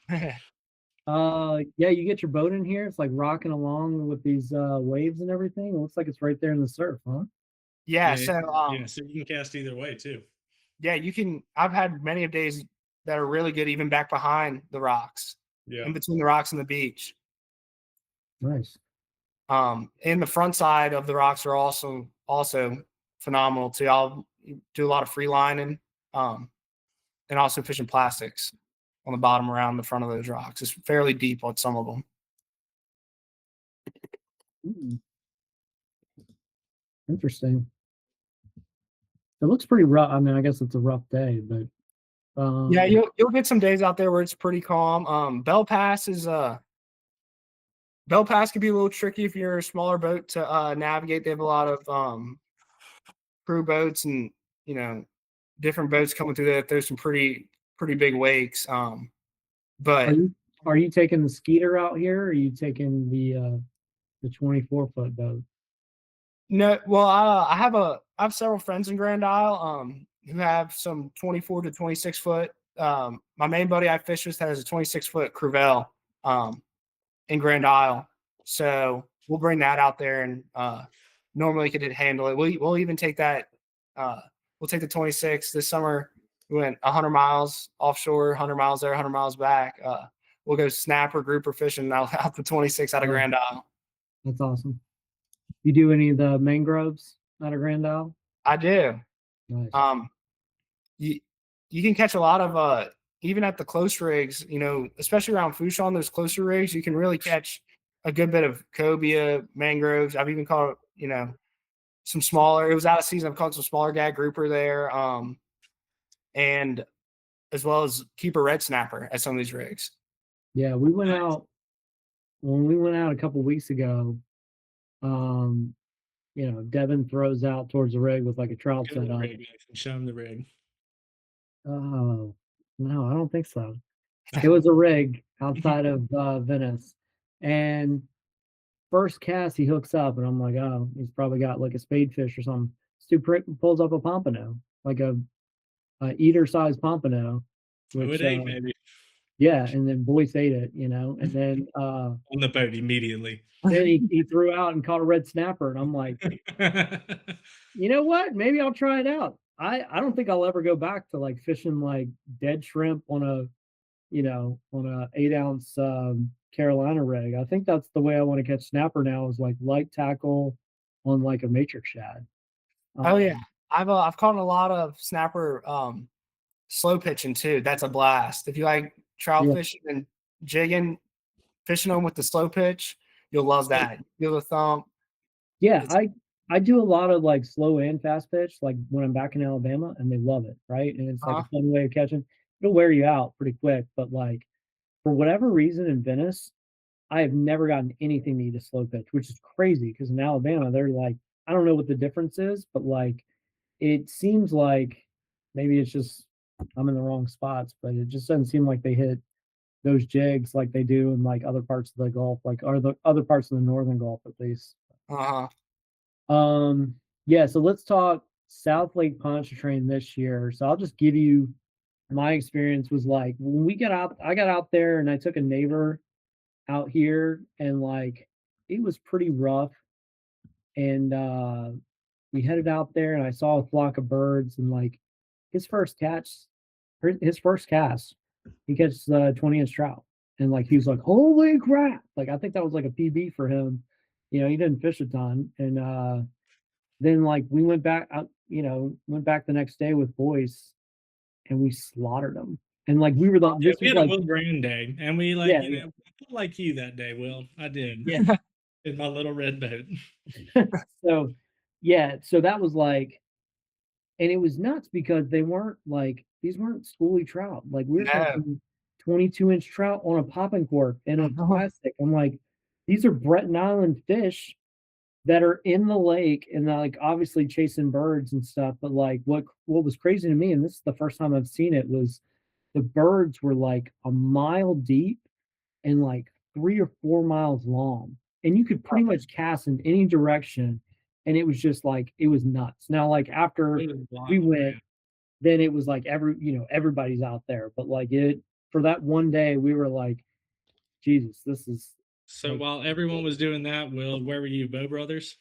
Yeah, you get your boat in here. It's like rocking along with these waves and everything. It looks like it's right there in the surf, huh? Yeah, Yeah, so yeah, so you can cast either way too. yeah, you can. I've had many of days that are really good, even back behind the rocks, Yeah. in between the rocks and the beach. Nice. And the front side of the rocks are also phenomenal too. I'll do a lot of free lining, and also fishing plastics on the bottom around the front of those rocks. It's fairly deep on some of them. Mm, interesting. It looks pretty rough. I mean, I guess it's a rough day, but Yeah, you'll get some days out there where it's pretty calm. Bell Pass can be a little tricky if you're a smaller boat to navigate. They have a lot of crew boats and you know different boats coming through there. There's some pretty big wakes. are But you taking the Skeeter out here, or are you taking the 24-foot boat? no, well, I have several friends in Grand Isle who have some 24 to 26 foot. My main buddy I fish with has a 26-foot Crevel in Grand Isle, so we'll bring that out there and normally could handle it. We'll even take that. We'll take the 26 this summer. We went 100 miles offshore, 100 miles there, 100 miles back. We'll go snapper grouper fishing out the 26 out of Grand Isle. That's awesome. You do any of the mangroves out of Grand Isle? I do. Nice. You can catch a lot of even at the close rigs, you know, especially around Fouchon, those closer rigs, you can really catch a good bit of cobia, mangroves. I've even caught, you know, some smaller. It was out of season. I've caught some smaller gag grouper there, and as well as keeper red snapper at some of these rigs. Yeah, we went out when we went out a couple weeks ago. You know, Devin throws out towards the rig with like a trout Show set the up. rig, Nathan. Show him the rig. Oh, no, I don't think so. It was a rig outside of Venice, and first cast he hooks up, and I'm like, oh, he's probably got like a spadefish or something. Stu pulls up a pompano, like a eater sized pompano, Who which it ate, maybe yeah, and then Boyce ate it, you know, and then on the boat immediately. then he threw out and caught a red snapper, and I'm like, you know what? Maybe I'll try it out. I don't think I'll ever go back to like fishing like dead shrimp on a, you know, on a 8-ounce Carolina rig. I think that's the way I want to catch snapper now, is like light tackle on like a matrix shad. Oh yeah, I've caught a lot of snapper slow pitching too. That's a blast. If you like trout Yeah. fishing and jigging, fishing them with the slow pitch, you'll love that. Feel the thump. Yeah, I do a lot of like slow and fast pitch, like when I'm back in Alabama, and they love it, right? And it's like a fun way of catching. It'll wear you out pretty quick, but like for whatever reason in Venice, I have never gotten anything to eat a slow pitch, which is crazy because in Alabama they're like, I don't know what the difference is, but like it seems like maybe it's just I'm in the wrong spots, but it just doesn't seem like they hit those jigs like they do in like other parts of the Gulf, like or the other parts of the Northern Gulf at least. Uh-huh. Yeah, so let's talk South Lake Pontchartrain this year. So I'll just give you my experience was like when we got out, I got out there and I took a neighbor out here and like it was pretty rough. And we headed out there and I saw a flock of birds and like his first catch, his first cast, he catches a 20-inch trout. And like he was like, holy crap. Like I think that was like a PB for him. You know, he didn't fish a ton. And then like we went back out, you know, went back the next day with boys and we slaughtered them. And like we were the Yeah, this we was had a like Will Brand day, and we like yeah, you know I felt like you that day, Will. I did yeah. in my little red boat. So yeah, so that was like and it was nuts because they weren't like these weren't schooly trout. Like we were No. talking 22-inch trout on a popping cork in a Uh-huh. plastic. I'm like, these are Breton Island fish that are in the lake and they're like obviously chasing birds and stuff. But like what was crazy to me, and this is the first time I've seen it, was the birds were like a mile deep and like 3 or 4 miles long. And you could pretty much cast in any direction. And it was just like it was nuts. Now, like after It was we wild, went, man. then it was like everybody's out there. But like it for that one day, we were like, Jesus, this is So like while everyone was doing that, Will, where were you, Bow Brothers?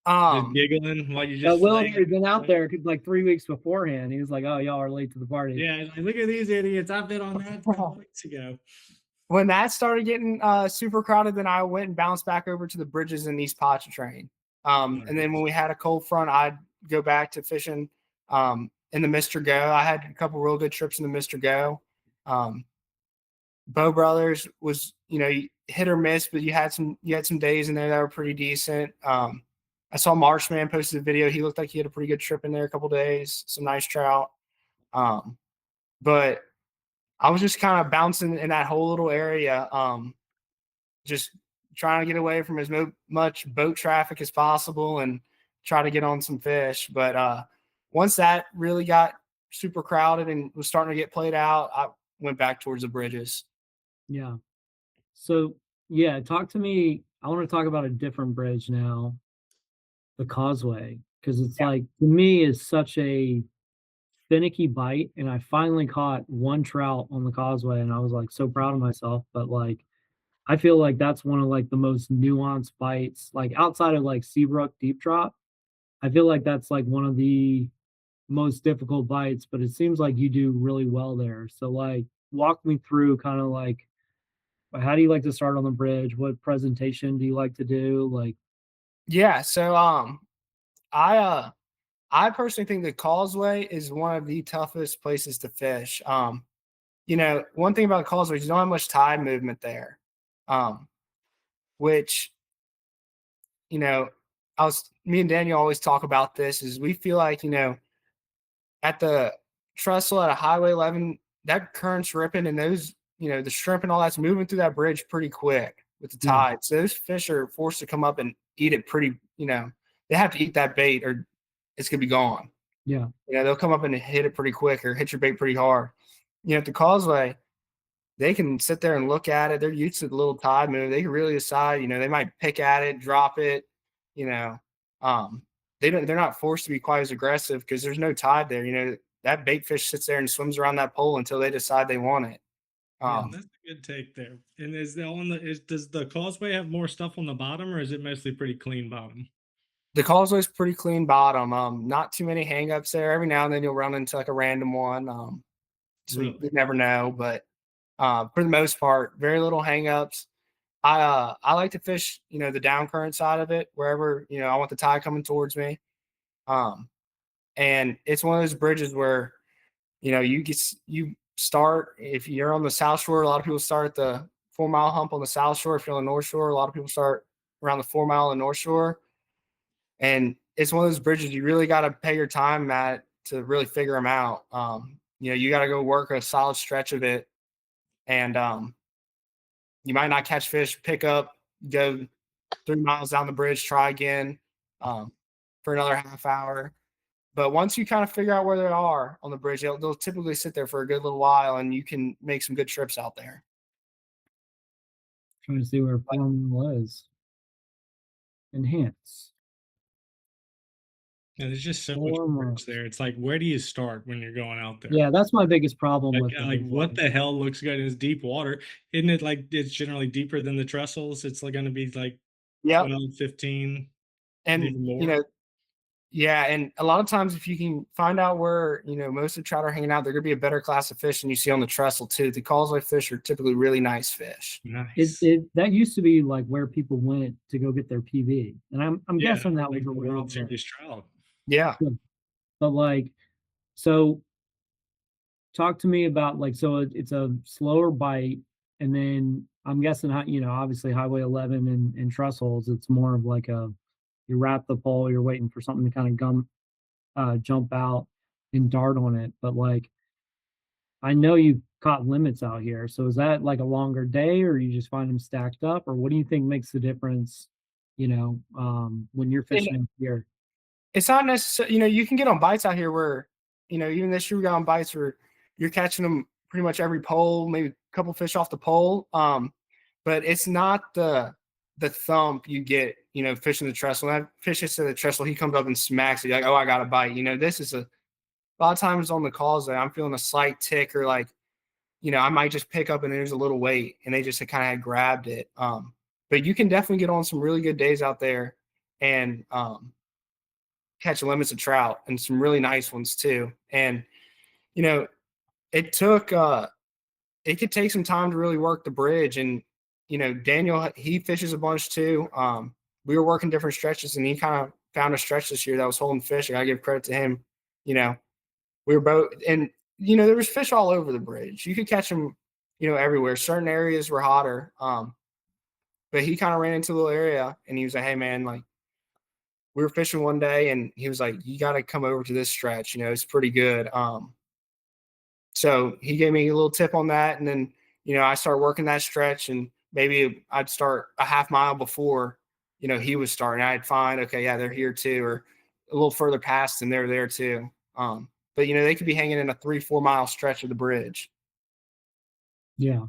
Just Um, giggling while you just Will like, had been out there like 3 weeks beforehand. He was like, "Oh, y'all are late to the party." yeah, like, look at these idiots. I've been on that 5 weeks ago. when that started getting super crowded, then I went and bounced back over to the bridges in East Pontchartrain. And then when we had a cold front, I'd go back to fishing in the Mr. Go. I had a couple real good trips in the Mr. Go. Bow Brothers was, hit or miss, but you had some days in there that were pretty decent. I saw Marshman posted a video. He looked like he had a pretty good trip in there a couple days, some nice trout. But I was just kind of bouncing in that whole little area, just trying to get away from as much boat traffic as possible and try to get on some fish. But once that really got super crowded and was starting to get played out, I went back towards the bridges. Yeah. So yeah, talk to me. I want to talk about a different bridge now, the Causeway, because it's Yeah. like to me is such a finicky bite, and I finally caught one trout on the Causeway, and I was like so proud of myself. But like, I feel like that's one of like the most nuanced bites, like outside of like Seabrook deep drop. I feel like that's like one of the most difficult bites, but it seems like you do really well there. So like, walk me through kind of like how do you like to start on the bridge? What presentation do you like to do? Like, Yeah. So I I personally think the Causeway is one of the toughest places to fish. One thing about the Causeway is you don't have much tide movement there. Um, which, you know, me and Daniel always talk about this is we feel like, at the trestle at a Highway 11, that current's ripping and those, the shrimp and all that's moving through that bridge pretty quick with the yeah, tide. So those fish are forced to come up and eat it pretty, they have to eat that bait or it's going to be gone. yeah, They'll come up and hit it pretty quick or hit your bait pretty hard. At the Causeway, they can sit there and look at it. They're used to the little tide move. They can really decide, they might pick at it, drop it, you know. Um, they're not forced to be quite as aggressive because there's no tide there. That bait fish sits there and swims around that pole until they decide they want it. Yeah, Um, that's a good take there. And does the Causeway have more stuff on the bottom, or is it mostly pretty clean bottom? the Causeway's pretty clean bottom. Not too many hangups there. Every now and then you'll run into like a random one. So Really? you never know, but for the most part, very little hangups. I like to fish, the down current side of it, wherever, I want the tide coming towards me. And it's one of those bridges where, you start, if you're on the South Shore, a lot of people start at the 4 mile hump on the South Shore. If you're on the North Shore, a lot of people start around the 4 mile on the North Shore. And it's one of those bridges you really got to pay your time at to really figure them out. You got to go work a solid stretch of it. And you might not catch fish, pick up, go 3 miles down the bridge, try again for another half hour. But once you kind of figure out where they are on the bridge, they'll typically sit there for a good little while and you can make some good trips out there. Trying to see where form was. Enhance. And there's just so much Form. bridge there. It's like, where do you start when you're going out there? Yeah, that's my biggest problem with the Like big what one. the hell looks good is deep water. Isn't it like it's generally deeper than the trestles? It's like gonna be like Yep. 12, 15, And even you more. know, yeah, and a lot of times if you can find out where, most of the trout are hanging out, they're gonna be a better class of fish than you see on the trestle too. The causeway fish are typically really nice fish. Nice. It that used to be like where people went to go get their PB, and I'm Yeah, guessing that like was the World around there. Series trout. Yeah. But like, so talk to me about like, so it's a slower bite, and then I'm guessing how, obviously Highway 11 and trestles, it's more of like a, you wrap the pole, you're waiting for something to kind of jump out and dart on it. But like, I know you've caught limits out here. So is that like a longer day, or you just find them stacked up, or what do you think makes the difference, when you're And fishing in here? it's not necessarily, you can get on bites out here where, even this year we got on bites where you're catching them pretty much every pole, maybe a couple fish off the pole. But it's not the thump you get, fishing the trestle. When that fish hits the trestle, he comes up and smacks it. You're like, oh, I got a bite. This is a lot of times on the causeway, I'm feeling a slight tick or like, I might just pick up and there's a little weight and they just kind of had grabbed it. But you can definitely get on some really good days out there and catch limits of trout and some really nice ones too. And, you know, it took, it could take some time to really work the bridge. And, Daniel, he fishes a bunch too. We were working different stretches and he kind of found a stretch this year that was holding fish. I give credit to him. You know, we were both, and, there was fish all over the bridge. You could catch them, everywhere. Certain areas were hotter. But he kind of ran into a little area and he was like, hey man, like, we were fishing one day and he was like, you got to come over to this stretch. It's pretty good. So he gave me a little tip on that. And then, I started working that stretch and maybe I'd start a half mile before, he was starting. I'd find, okay, yeah, they're here too, or a little further past and they're there too. But they could be hanging in a 3-4 mile stretch of the bridge. Yeah.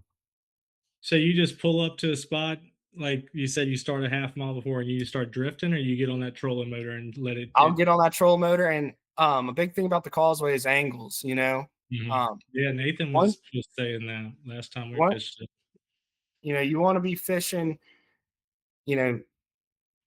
So you just pull up to a spot, like you said, you start a half mile before and you just start drifting, or you get on that trolling motor and let it. I'll get on that troll motor. And a big thing about the causeway is angles, Mhm. um, Yeah, Nathan one, was just saying that last time we one, fished it. you want to be fishing, you know,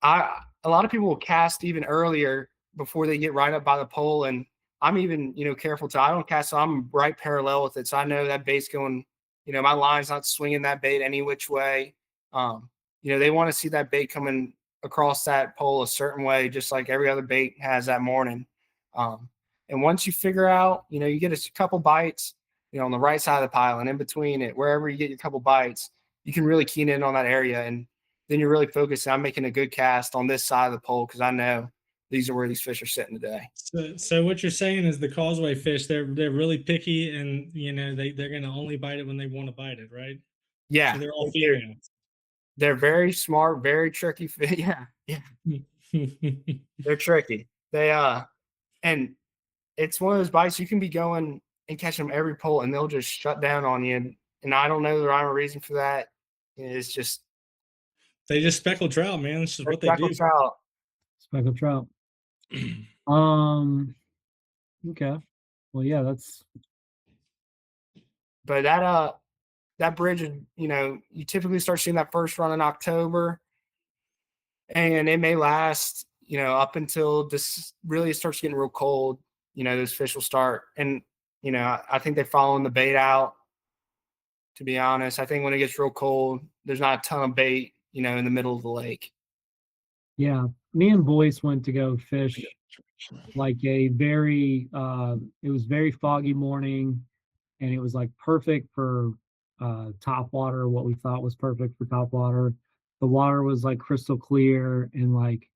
a lot of people will cast even earlier before they get right up by the pole, and I'm even careful to I don't cast, so I'm right parallel with it, so I know that bait's going. My line's not swinging that bait any which way. They want to see that bait coming across that pole a certain way, just like every other bait has that morning. Um, and once you figure out, you get a couple bites, on the right side of the pile and in between it, wherever you get your couple bites, you can really keen in on that area and then you're really focused. I'm making a good cast on this side of the pole because I know these are where these fish are sitting today. So what you're saying is the causeway fish, they're really picky, and they're gonna only bite it when they want to bite it, right? So Yeah, they're all they're, females. they're very smart, very tricky fish. Yeah, yeah, they're tricky. And it's one of those bites you can be going and catching them every pole, and they'll just shut down on you. And I don't know the rhyme or reason for that. It's just They just speckled trout, man. This is what they do. speckled trout. Speckled trout. Um, okay. Well, yeah, that's But that bridge is, you typically start seeing that first run in October, and it may last, up until this really starts getting real cold. Those fish will start, and I think they're following the bait out. To be honest, I think when it gets real cold, there's not a ton of bait, in the middle of the lake. yeah. Me and Boyce went to go fish like a very it was very foggy morning, and it was like perfect for top water, what we thought was perfect for top water. The water was like crystal clear, and like,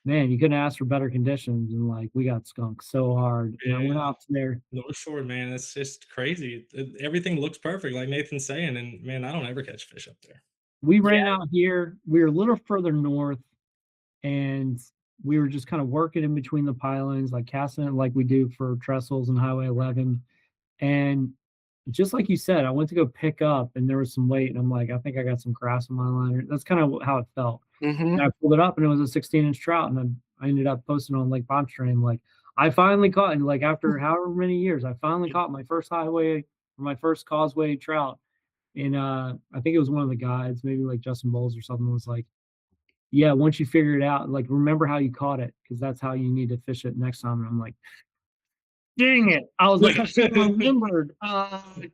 man, you couldn't ask for better conditions, and like we got skunked so hard. And I went Yeah, out there. North Shore, man, it's just crazy. Everything looks perfect, like Nathan's saying, and man, I don't ever catch fish up there. We ran Yeah, out here. We were a little further north, and we were just kind of working in between the pilings, like casting it like we do for trestles and Highway 11. And just like you said, I went to go pick up and there was some weight and I'm like, I think I got some grass on my liner. That's kind of how it felt. Mm-hmm. And I pulled it up and it was a 16-inch trout. And then I ended up posting on Lake Pontchartrain, like, I finally caught, and like after however many years, I finally caught my first highway or my first causeway trout. And I think it was one of the guides, maybe like Justin Bowles or something, was like, yeah, once you figure it out, like remember how you caught it, because that's how you need to fish it next time. And I'm like, dang it. I was like, I should have remembered.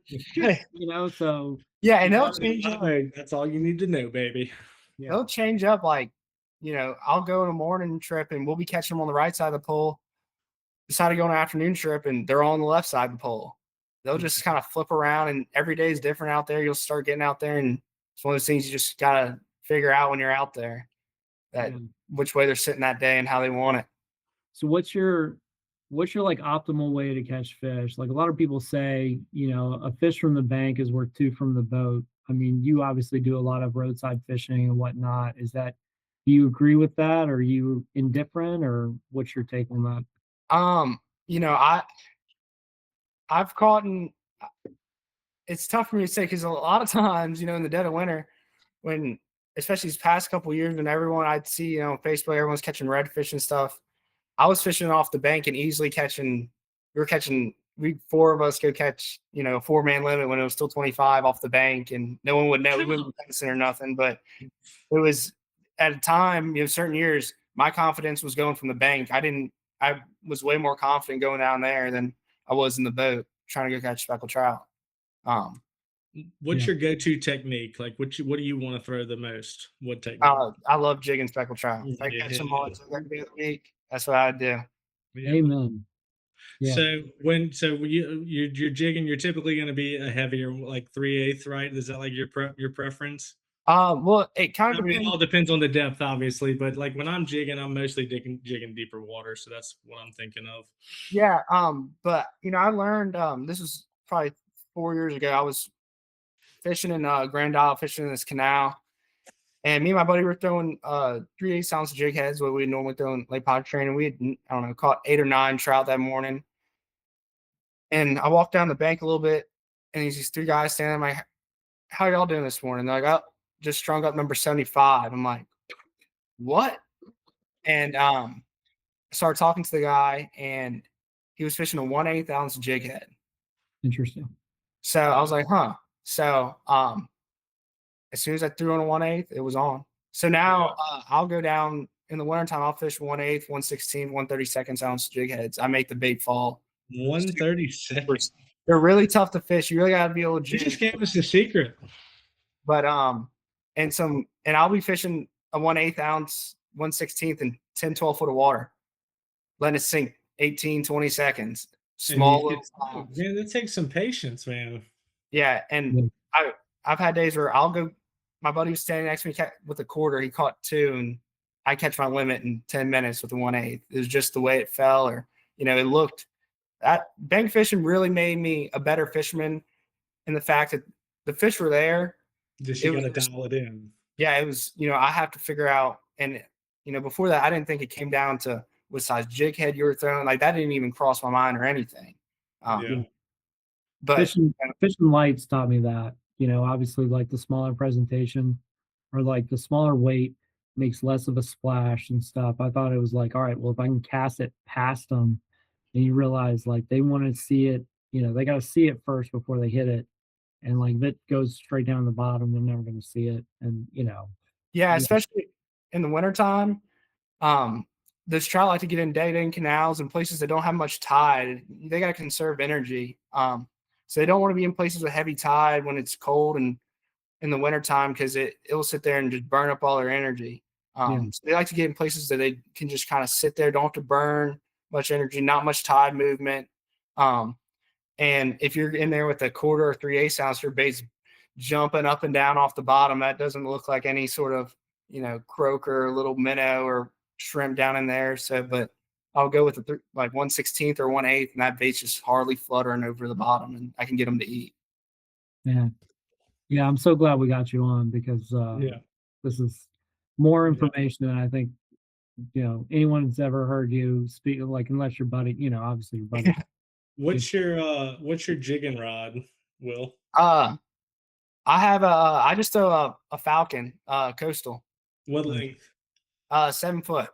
Shit, so Yeah, and You they'll got it change that up. way. That's all you need to know, baby. yeah. They'll change up. Like, I'll go on a morning trip and we'll be catching them on the right side of the pole. Decide to go on an afternoon trip and they're all on the left side of the pole. They'll just kind of flip around, and every day is different out there. You'll start getting out there, and it's one of those things you just gotta figure out when you're out there, that Yeah. which way they're sitting that day and how they want it. So what's your like optimal way to catch fish? Like a lot of people say, a fish from the bank is worth two from the boat. I mean, you obviously do a lot of roadside fishing and whatnot. Do you agree with that? Or are you indifferent, or what's your take on that? Um, you know, I I've caught in it's tough for me to say because a lot of times, in the dead of winter, when especially these past couple of years, when everyone I'd see, on Facebook, everyone's catching redfish and stuff. I was fishing off the bank and easily catching. We four of us could catch, a 4-man limit when it was still 25 off the bank, and no one would know. We wouldn't be fencing or nothing, but it was at a time, certain years, my confidence was going from the bank. I was way more confident going down there than I was in the boat trying to go catch speckled trout. Um, What's Yeah. your go-to technique? Like, what do you want to throw the most? What technique? I love jigging speckled trout. If I catch them all every other week, that's what I do. Yeah. Amen. Yeah. So you're jigging, you're typically going to be a heavier, like 3/8, right? Is that like your preference? Well, it kind I of mean, it depends. all depends on the depth, obviously, but like when I'm jigging, I'm mostly jigging deeper water, so that's what I'm thinking of. Yeah. But I learned this was probably 4 years ago. I was fishing in Grand Isle, fishing in this canal. And me and my buddy were throwing 3/8 ounce jig heads, what we normally throw in Lake Pontchartrain. And we had, I don't know, caught 8 or 9 trout that morning. And I walked down the bank a little bit, and these 3 guys standing there. I'm like, how y'all doing this morning? They're like, oh, just strung up number 75. I'm like, what? And I started talking to the guy, and he was fishing a 1/8 ounce jig head. Interesting. So I was like, huh. So as soon as I threw on a 1/8, it was on. So now I'll go down in the wintertime, I'll fish 1/8, 1/16, 1/32 ounce jig heads. I make the bait fall. 136. They're really tough to fish. You really gotta be able to You just jig. gave us the secret. But and I'll be fishing a 1/8 ounce, 1/16 and 10, 12 foot of water, letting it sink 18, 20 seconds. And Small you little could, oh, man, that takes some patience, man. Yeah, and Yeah. I've had days where my buddy was standing next to me with a quarter, he caught 2, and I catch my limit in 10 minutes with a 1/8. It was just the way it fell, or it looked that bank fishing really made me a better fisherman in the fact that the fish were there. Just It you was got to just dial it in. Yeah, it was, I have to figure out, and before that, I didn't think it came down to what size jig head you were throwing. Like that didn't even cross my mind or anything. Yeah. But Fishing lights taught me that. Obviously, like the smaller presentation or like the smaller weight makes less of a splash and stuff. I thought it was like, all right, well, if I can cast it past them, and you realize like they want to see it, they got to see it first before they hit it. And like if it goes straight down the bottom, they're never going to see it. And yeah, yeah, especially in the wintertime, those trout like to get in dead-end canals and places that don't have much tide. They got to conserve energy. So they don't want to be in places with heavy tide when it's cold and in the wintertime because it'll sit there and just burn up all their energy. Yeah. So they like to get in places that they can just kind of sit there, don't have to burn much energy, not much tide movement. And if you're in there with a quarter or 3/8 ounce, your bait's jumping up and down off the bottom. That doesn't look like any sort of, croaker or little minnow or shrimp down in there. So, but I'll go with like 1/16 or 1/8, and that bait's just hardly fluttering over the bottom, and I can get them to eat. yeah. Yeah, I'm so glad we got you on because Yeah. this is more Yeah. information than I think anyone's ever heard you speak, like unless your buddy, obviously your buddy. What's your jigging rod? Will? I just throw a Falcon, coastal, What Nice. length 7 foot,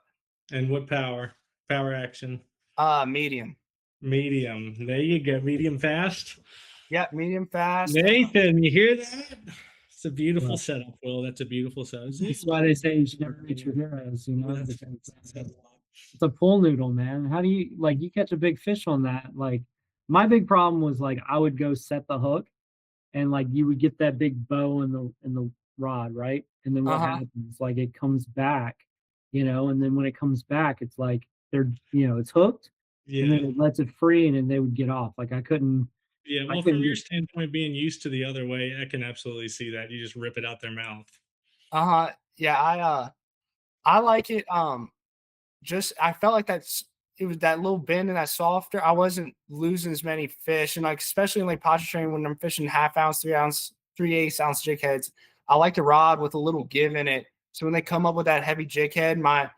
and what power? Power action. medium. Medium. There you go. Medium fast. Yep, medium fast. Nathan, you hear that? It's a beautiful Yeah. setup, Will. That's a beautiful setup. That's why they say you should never reach your heroes, you know? That's- because that's- It's a pool noodle, man. How do you like you catch a big fish on that? Like my big problem was like I would go set the hook and like you would get that big bow in the rod, right? And then what Uh-huh. happens? Like it comes back, you know, and then when it comes back, it's like they're it's hooked and then Yeah. it lets it free and then they would get off. Like I couldn't Yeah. I Well, couldn't from your get standpoint, being used to the other way, I can absolutely see that. You just rip it out their mouth. Yeah, I like it. Just I felt like it was that little bend and that softer. I wasn't losing as many fish, and like especially in like Pontchartrain when I'm fishing half ounce, 3 ounce, 3/8 ounce jig heads. I like the rod with a little give in it. So when they come up with that heavy jig head, my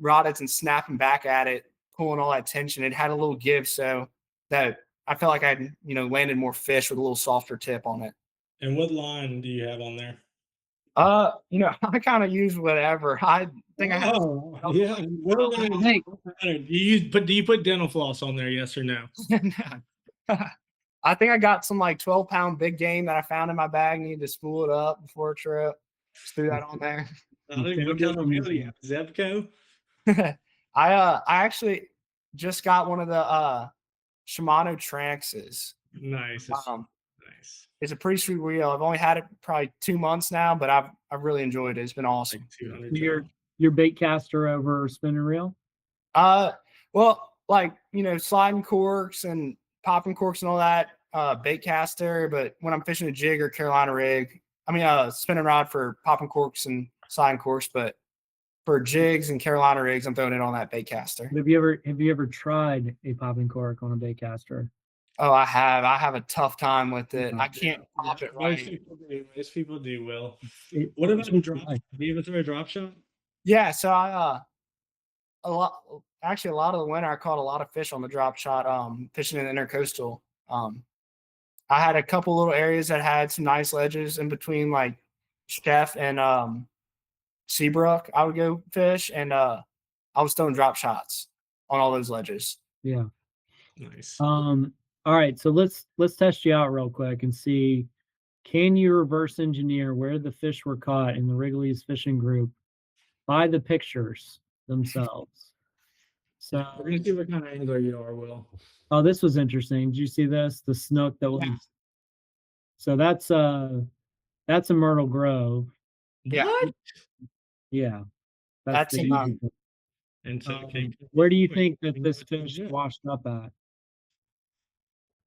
rod isn't snapping back at it, pulling all that tension. It had a little give, so that I felt like I landed more fish with a little softer tip on it. And what line do you have on there? I kind of use whatever. I think I have. Oh, yeah. What line? Hey, Do you put dental floss on there? Yes or no? I think I got some like 12-pound big game that I found in my bag. Needed to spool it up before a trip. Just threw that on there. What kind of reel do you have? Zebco? I actually just got one of the Shimano Tranxes. Nice. Nice. It's a pretty sweet reel. I've only had it probably 2 months now, but I've really enjoyed it. It's been awesome. Like 200 your bait caster over spinning reel? Well, like sliding corks and popping corks and all that, bait caster. But when I'm fishing a jig or Carolina rig, spinning rod for popping corks and sliding corks. But for jigs and Carolina rigs, I'm throwing it on that bait caster. Have you ever tried a popping cork on a bait caster? Oh, I have. I have a tough time with it. I can't pop it right. Most people do, Will. It- What about a it's drop? like- Do you ever throw a drop shot? Yeah, so a lot of the winter I caught a lot of fish on the drop shot, fishing in the intercoastal. I had a couple little areas that had some nice ledges in between like Chef and Seabrook. I would go fish and I was throwing drop shots on all those ledges. Yeah. Nice. All right, so let's test you out real quick and see, can you reverse engineer where the fish were caught in the Wrigley's fishing group by the pictures themselves? So We're gonna see what kind of angler you are, Will. oh, this was interesting. Did you see this? The snook that was so that's a Myrtle Grove. Yeah. What? Yeah. That's the in, easy one. And so, Where do you think that this fish washed up at?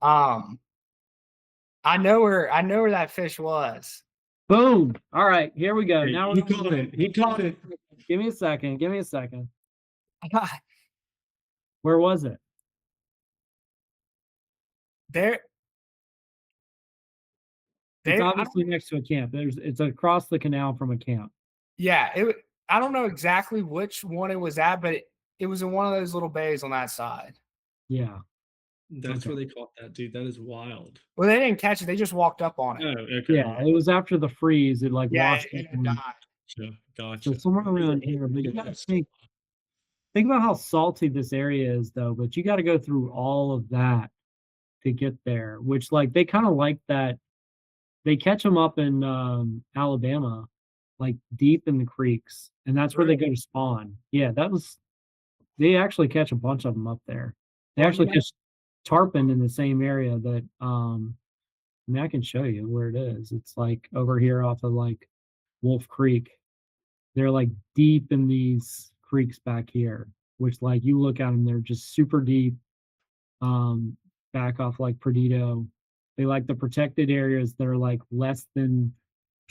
I know where that fish was. Boom. All right, here we go. Now he caught it. He caught it. Give me a second. Where was it? There. It's obviously next to a camp. It's across the canal from a camp. Yeah, I don't know exactly which one it was at, but it was in one of those little bays on that side. Yeah. That's where they caught that, dude. That is wild. Well, they didn't catch it; they just walked up on it. Oh, okay. Yeah, it was after the freeze. It like Yeah, washed it up. died. Gotcha. So somewhere around here, but you gotta think about how salty this area is, though. But you got to go through all of that to get there. Which, like, they kind of like that. They catch them up in Alabama, like deep in the creeks, and that's where they go to spawn. Yeah, they actually catch a bunch of them up there. They actually catch tarpon in the same area that I can show you where it is. It's like over here off of like Wolf Creek. They're like deep in these creeks back here, which like you look at them, they're just super deep. Back off like Perdido. They like the protected areas that are like less than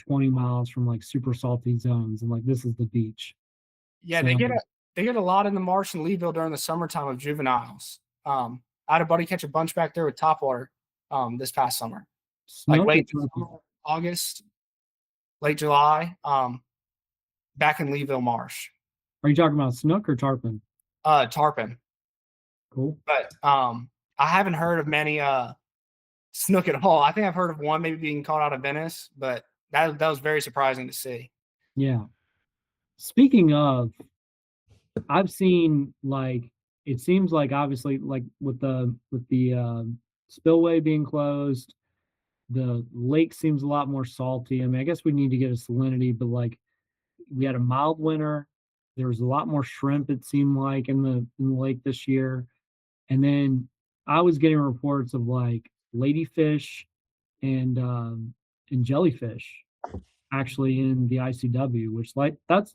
20 miles from like super salty zones, and like this is the beach. Yeah, So- they get a lot in the marsh in Leeville during the summertime of juveniles. I had a buddy catch a bunch back there with topwater this past summer, like Snook late or tarpon? August, late July, back in Leeville Marsh. Are you talking about snook or tarpon? Tarpon, Cool. but I haven't heard of many snook at all. I think I've heard of one maybe being caught out of Venice, but that was very surprising to see. Yeah. Speaking of, I've seen like it seems like obviously like with the spillway being closed, the lake seems a lot more salty. I mean, I guess we need to get a salinity, but like we had a mild winter. There was a lot more shrimp, it seemed like, in the lake this year. And then I was getting reports of like ladyfish and jellyfish actually in the ICW, which that's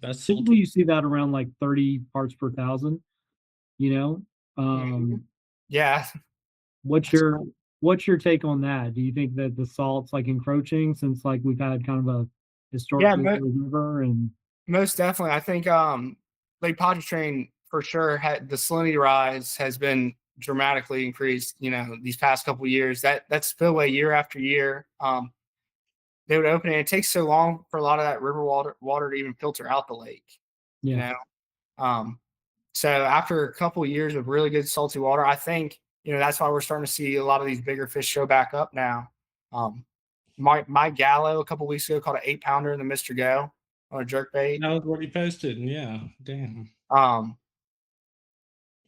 That's typically you see that around like 30 parts per thousand, you know. Yeah. What's your take on that? Do you think that the salt's like encroaching since like we've had kind of a historically mo- low river and Most definitely. I think Lake Pontchartrain for sure had the salinity rise has been dramatically increased, these past couple of years. That spillway year after year. They would open it. It takes so long for a lot of that river water to even filter out the lake, you yeah. know. So after a couple of years of really good salty water, I think that's why we're starting to see a lot of these bigger fish show back up now. My gallo a couple of weeks ago caught an 8-pounder in the Mr. Go on a jerk bait. That was what he posted. Yeah, damn.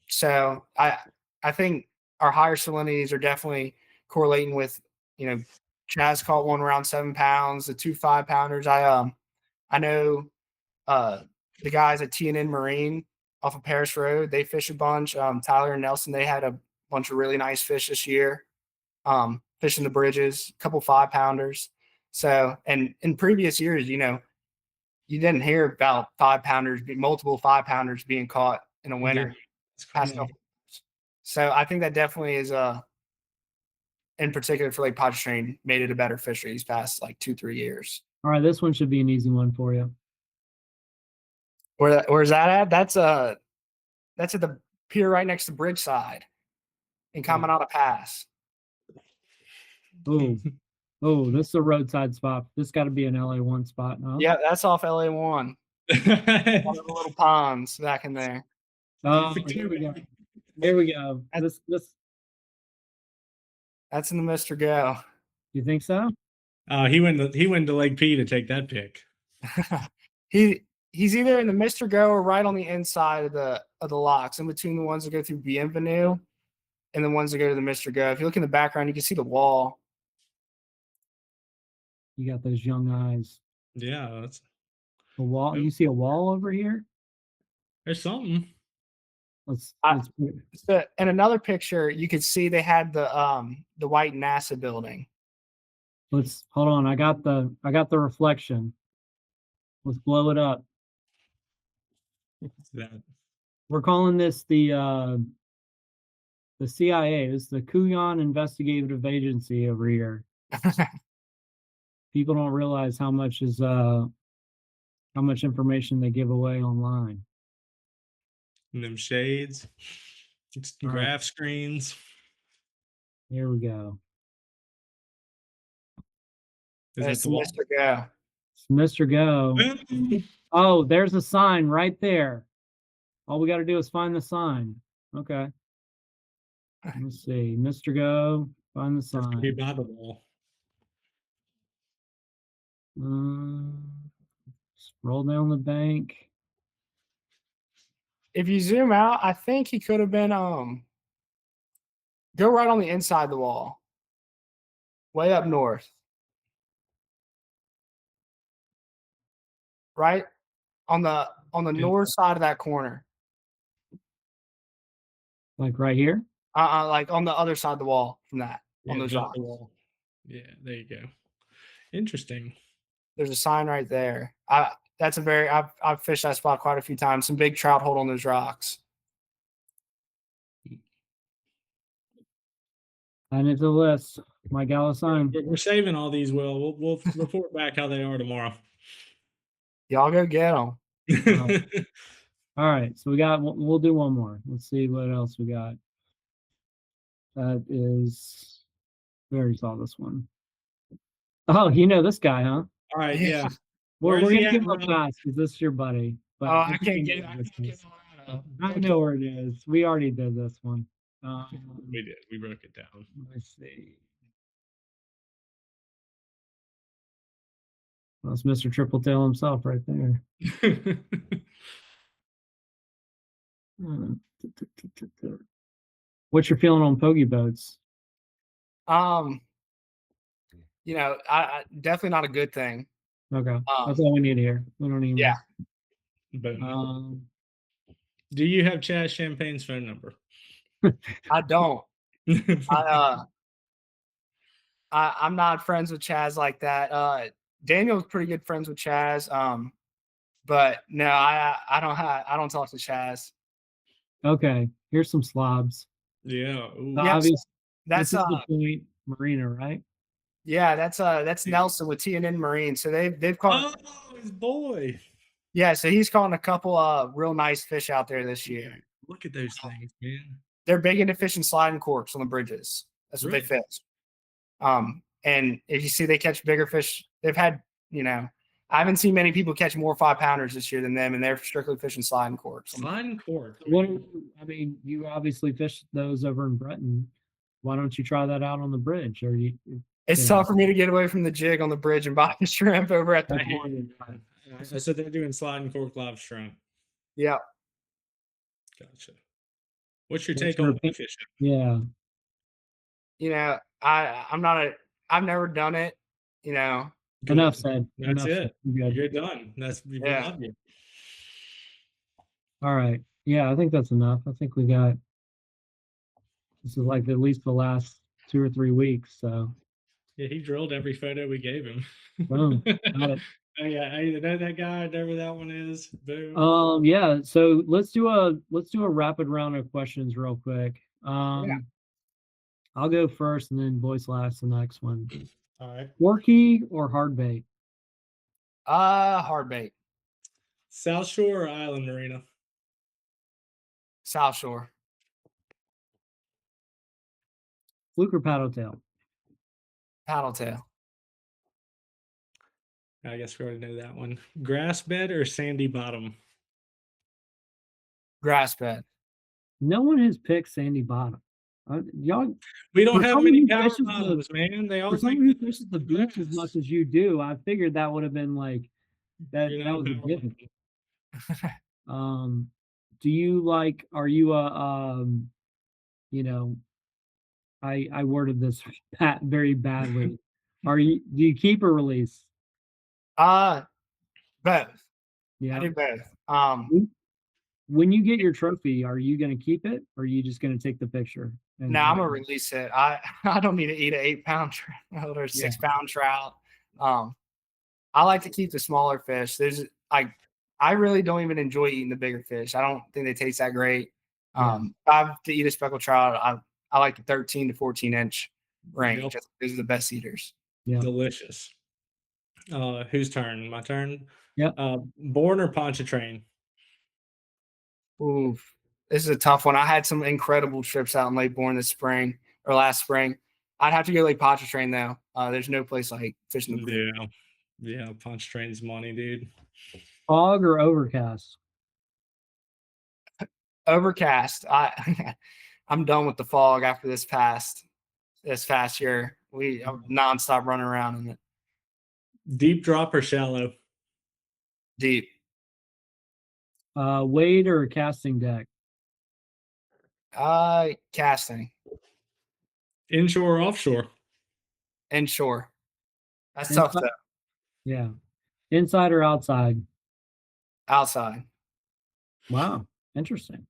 So I think our higher salinities are definitely correlating with Chaz caught one around 7 pounds, the 2 5-pounders. I know the guys at TNN Marine off of Paris Road, they fish a bunch. Tyler and Nelson, they had a bunch of really nice fish this year. Fishing the bridges, a couple 5-pounders. So, and in previous years, you didn't hear about 5-pounders, multiple 5-pounders being caught in a winter. Yeah, so I think that definitely is in particular for Lake Pontchartrain made it a better fishery these past like 2-3 years. All right, this one should be an easy one for you. Where's that at? That's at the pier right next to Bridgeside in Caminata Pass. Oh, this is a roadside spot. This got to be an LA1 spot, huh? Yeah, that's off LA1. One of the little ponds back in there. Oh, here we go. Here we go. This. That's in the Mr. Go. You think so? he went to Lake P to take that pic. He's either in the Mr. Go or right on the inside of the locks, in between the ones that go through Bienvenue and the ones that go to the Mr. Go. If you look in the background, you can see the wall. You got those young eyes. Yeah, that's a wall. You see a wall over here? There's something. Let's in another picture, you could see they had the white NASA building. Let's hold on. I got the reflection. Let's blow it up. What's that? We're calling this the CIA. This is the Kuyan Investigative Agency over here. People don't realize how much information they give away online. And them shades, graph screens. Here we go. It's Mr. Go. It's Mr. Go. Oh, there's a sign right there. All we got to do is find the sign. Okay. Let's see. Mr. Go, find the sign. Be by the wall. Scroll down the bank. If you zoom out, I think he could have been go right on the inside of the wall. Way up north. Right? On the north side of that corner. Like right here? Like on the other side of the wall from that. Yeah, on those rocks. Yeah, there you go. Interesting. There's a sign right there. I've fished that spot quite a few times. Some big trout hold on those rocks. And it's a list. My gala sign. We're saving all these, Will. We'll report back how they are tomorrow. Y'all go get them. All right. So we'll do one more. Let's see what else we got. That is, we already saw this one. Oh, you know this guy, huh? All right, yeah. We're gonna give him a pass because this is your buddy. But I can't get it. I know where it is. We already did this one. We did. We broke it down. Let's see. That's Mr. Triple Tail himself right there. What's your feeling on pogie boats? I definitely not a good thing. Okay, that's all we need here. We don't need. Yeah. Boom. Do you have Chaz Champagne's phone number? I don't. I'm not friends with Chaz like that. Daniel's pretty good friends with Chaz. But no, I don't talk to Chaz. Okay, here's some slobs. Yeah. Obviously, that's this is the Point Marina, right? Yeah, that's Nelson with T&N Marine. So they've caught. Oh, his boy. Yeah, so he's caught a couple real nice fish out there this year. Look at those things, man. They're big into fishing sliding corks on the bridges. That's what they fish. And if you see they catch bigger fish, they've had, I haven't seen many people catch more 5-pounders this year than them, and they're strictly fishing sliding corks. Sliding cork. You obviously fished those over in Breton. Why don't you try that out on the bridge? Or it's tough for me to get away from the jig on the bridge and buy shrimp over at the point. So they're doing sliding cork live shrimp. Yeah. Gotcha. What's your take on fishing? Yeah. I've never done it, Enough said. That's Enough it. said. You're done. We love you. All right. Yeah, I think that's enough. I think this is like at least the last 2 or 3 weeks. So yeah, he drilled every photo we gave him. Boom. Got it. Oh, yeah, I either know that guy, whatever that one is. Boom. Yeah. So let's do a rapid round of questions real quick. I'll go first, and then Boyce last. The next one. All right. Forky or hard bait? Hard bait. South Shore or Island Marina? South Shore. Fluke or paddle tail? Paddle tail. I guess we already know that one. Grass bed or sandy bottom? Grass bed. No one has picked sandy bottom. Y'all. We don't have many power fishes bottoms, man. They all For someone who fishes the beach as much as you do, I figured that would have been like that. That was a given. Do you like? Are you a I worded this very badly. Do you keep or release? Both. Yeah. I do both. When you get your trophy, are you going to keep it, or are you just going to take the picture? No, I'm gonna release it. I don't need to eat an 8-pound trout or 6-pound trout. I like to keep the smaller fish. I really don't even enjoy eating the bigger fish. I don't think they taste that great. If I have to eat a speckled trout, I like the 13 to 14 inch range. Yep. Those are the best eaters. Yeah. Delicious. Whose turn? My turn? Yeah. Bourne or Pontchartrain? Ooh, this is a tough one. I had some incredible trips out in Lake Bourne last spring. I'd have to go Lake Pontchartrain though. There's no place like fishing the pool. Yeah, Pontchartrain's money, dude. Fog or overcast? Overcast. I'm done with the fog after this past year. We nonstop running around in it. Deep drop or shallow? Deep. Wade or casting deck? Casting. Inshore or offshore? Inshore. That's tough though. Yeah. Inside or outside? Outside. Wow. Interesting.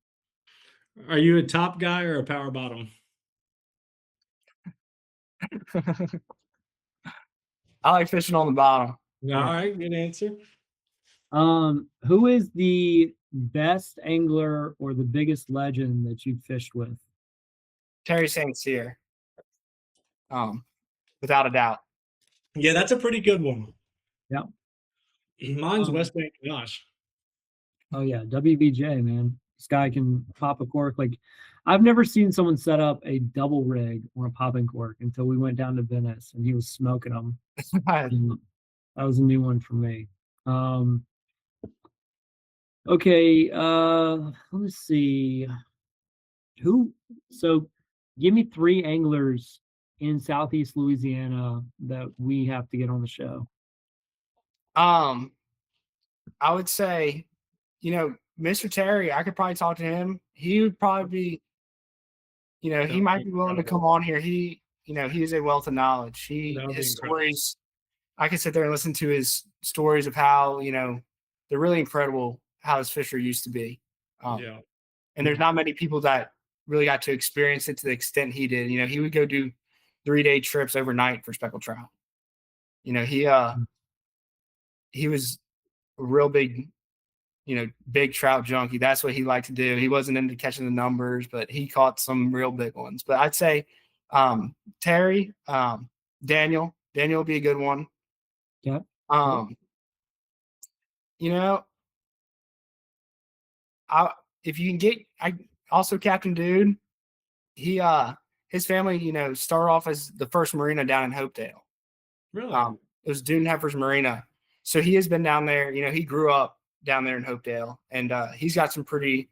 Are you a top guy or a power bottom? I like fishing on the bottom. All right, good answer. Who is the best angler or the biggest legend that you've fished with? Terry St. Cyr. Without a doubt. Yeah, that's a pretty good one. Yeah. Mine's West Bank Josh. Oh yeah, WBJ, man. This guy can pop a cork. Like, I've never seen someone set up a double rig on a popping cork until we went down to Venice and he was smoking them. That was a new one for me. Okay, let's see. Who so give me 3 anglers in Southeast Louisiana that we have to get on the show. Um, I would say, Mr. Terry, I could probably talk to him. He would probably be, That he would might be be willing to incredible. come on here. He is a wealth of knowledge. That would be His incredible. stories, I can sit there and listen to his stories of how, they're really incredible how his fishery used to be. Um, Yeah. and there's not many people that really got to experience it to the extent he did. He would go do 3-day trips overnight for speckled trout. You know, he was a real big, big trout junkie. That's what he liked to do. He wasn't into catching the numbers, but he caught some real big ones. But I'd say Terry, Daniel would be a good one. Yep. Um, you know, I if you can get I also Captain Dude, he his family, started off as the first marina down in Hopedale. Really? It was Dune Heifers Marina. So he has been down there, he grew up down there in Hopedale, and he's got some pretty,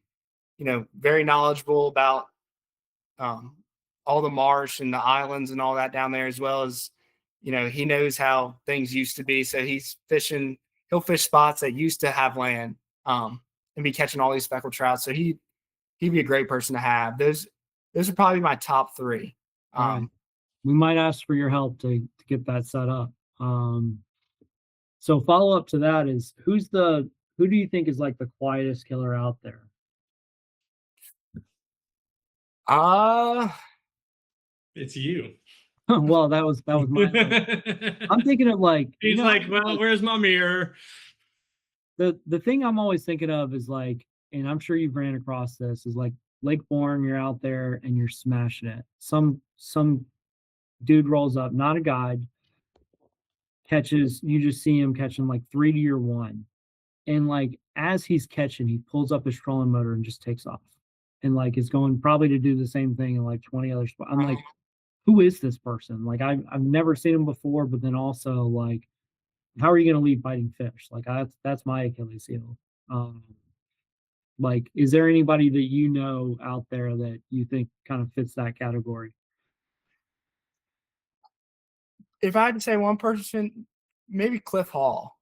very knowledgeable about um, all the marsh and the islands and all that down there, as well as, he knows how things used to be. So he'll fish spots that used to have land, and be catching all these speckled trout. So he'd be a great person to have. Those are probably my top 3. All right. We might ask for your help to get that set up. So follow up to that is who do you think is like the quietest killer out there? It's you. Well, that was my I'm thinking of like He's like, well, where's my mirror? the thing I'm always thinking of is like, and I'm sure you've ran across this, is like Lake Bourne, you're out there and you're smashing it. Some dude rolls up, not a guide, catches, you just see him catching like 3 to your 1. And like as he's catching, he pulls up his trolling motor and just takes off. And like is going probably to do the same thing in like 20 other spots. I'm like, who is this person? Like I've never seen him before, but then also like, how are you going to leave biting fish? Like that's my Achilles heel. Like, is there anybody that you know out there that you think kind of fits that category? If I had to say one person, maybe Cliff Hall.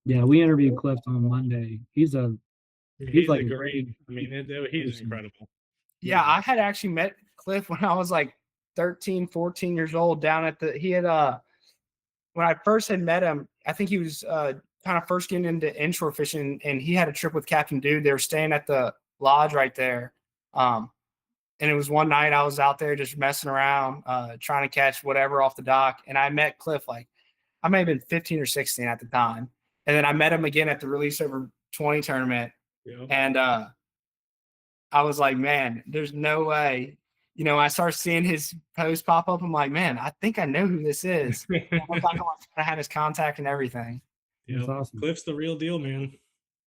Yeah, we interviewed Cliff on Monday. He's like a great. I mean, he's incredible. Yeah, I had actually met Cliff when I was like 13, 14 years old down at he had when I first had met him, I think he was kind of first getting into inshore fishing, and he had a trip with Captain Dude. They were staying at the lodge right there. And it was one night I was out there just messing around, trying to catch whatever off the dock. And I met Cliff, like I may have been 15 or 16 at the time. And then I met him again at the Release Over 20 tournament. Yeah. And I was like, man, there's no way. I started seeing his post pop up. I'm like, man, I think I know who this is. I had his contact and everything. That's awesome. Cliff's the real deal, man.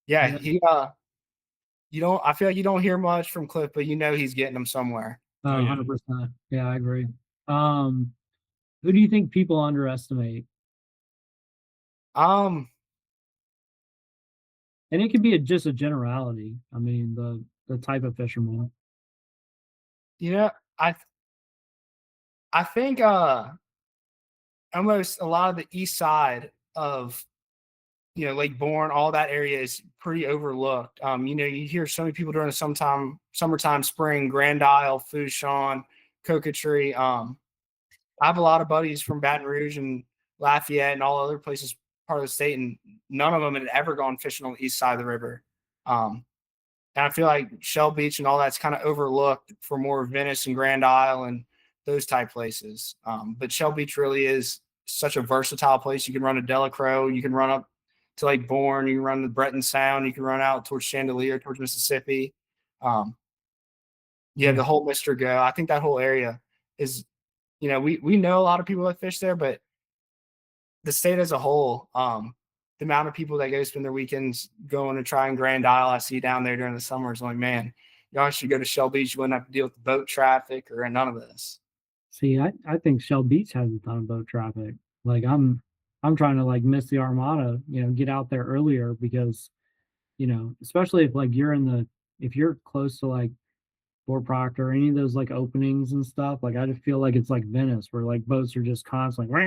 Yeah, he I feel like you don't hear much from Cliff, but he's getting them somewhere. 100%. Yeah, I agree. Who do you think people underestimate? And it could be just a generality. I mean, the type of fisherman. I think almost a lot of the east side of Lake Bourne, all that area is pretty overlooked. You hear so many people during the summertime, spring, Grand Isle, Fourchon, Coquetry. I have a lot of buddies from Baton Rouge and Lafayette and all other places part of the state, and none of them had ever gone fishing on the east side of the river. And I feel like Shell Beach and all that's kind of overlooked for more Venice and Grand Isle and those type places. But Shell Beach really is such a versatile place. You can run to Delacroix, you can run up to Lake Bourne, you can run to Breton Sound, you can run out towards Chandelier, towards Mississippi. You have the whole Mr. Go. I think that whole area is, we know a lot of people that fish there, but the state as a whole, the amount of people that go spend their weekends going to try and Grand Isle I see down there during the summer is like, man, y'all should go to Shell Beach. You wouldn't have to deal with the boat traffic or none of this. See, I think Shell Beach has a ton of boat traffic. Like I'm trying to like miss the Armada, get out there earlier because, especially if like if you're close to like Fort Proctor, any of those like openings and stuff. Like I just feel like it's like Venice, where like boats are just constantly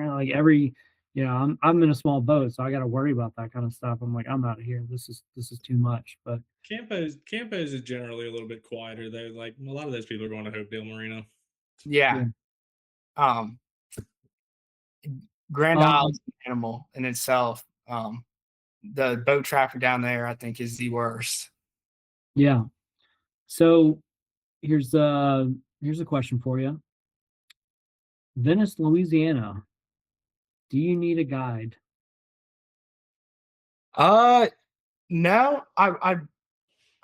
like every, I'm in a small boat, so I got to worry about that kind of stuff. I'm like, I'm out of here. This is too much. But Campos is generally a little bit quieter though. Like a lot of those people are going to Hopedale Marina. Yeah. yeah. Um, Grand Isle Um, is an animal in itself. The boat traffic down there, I think, is the worst. yeah. So here's a question for you. Venice, Louisiana. Do you need a guide? No, I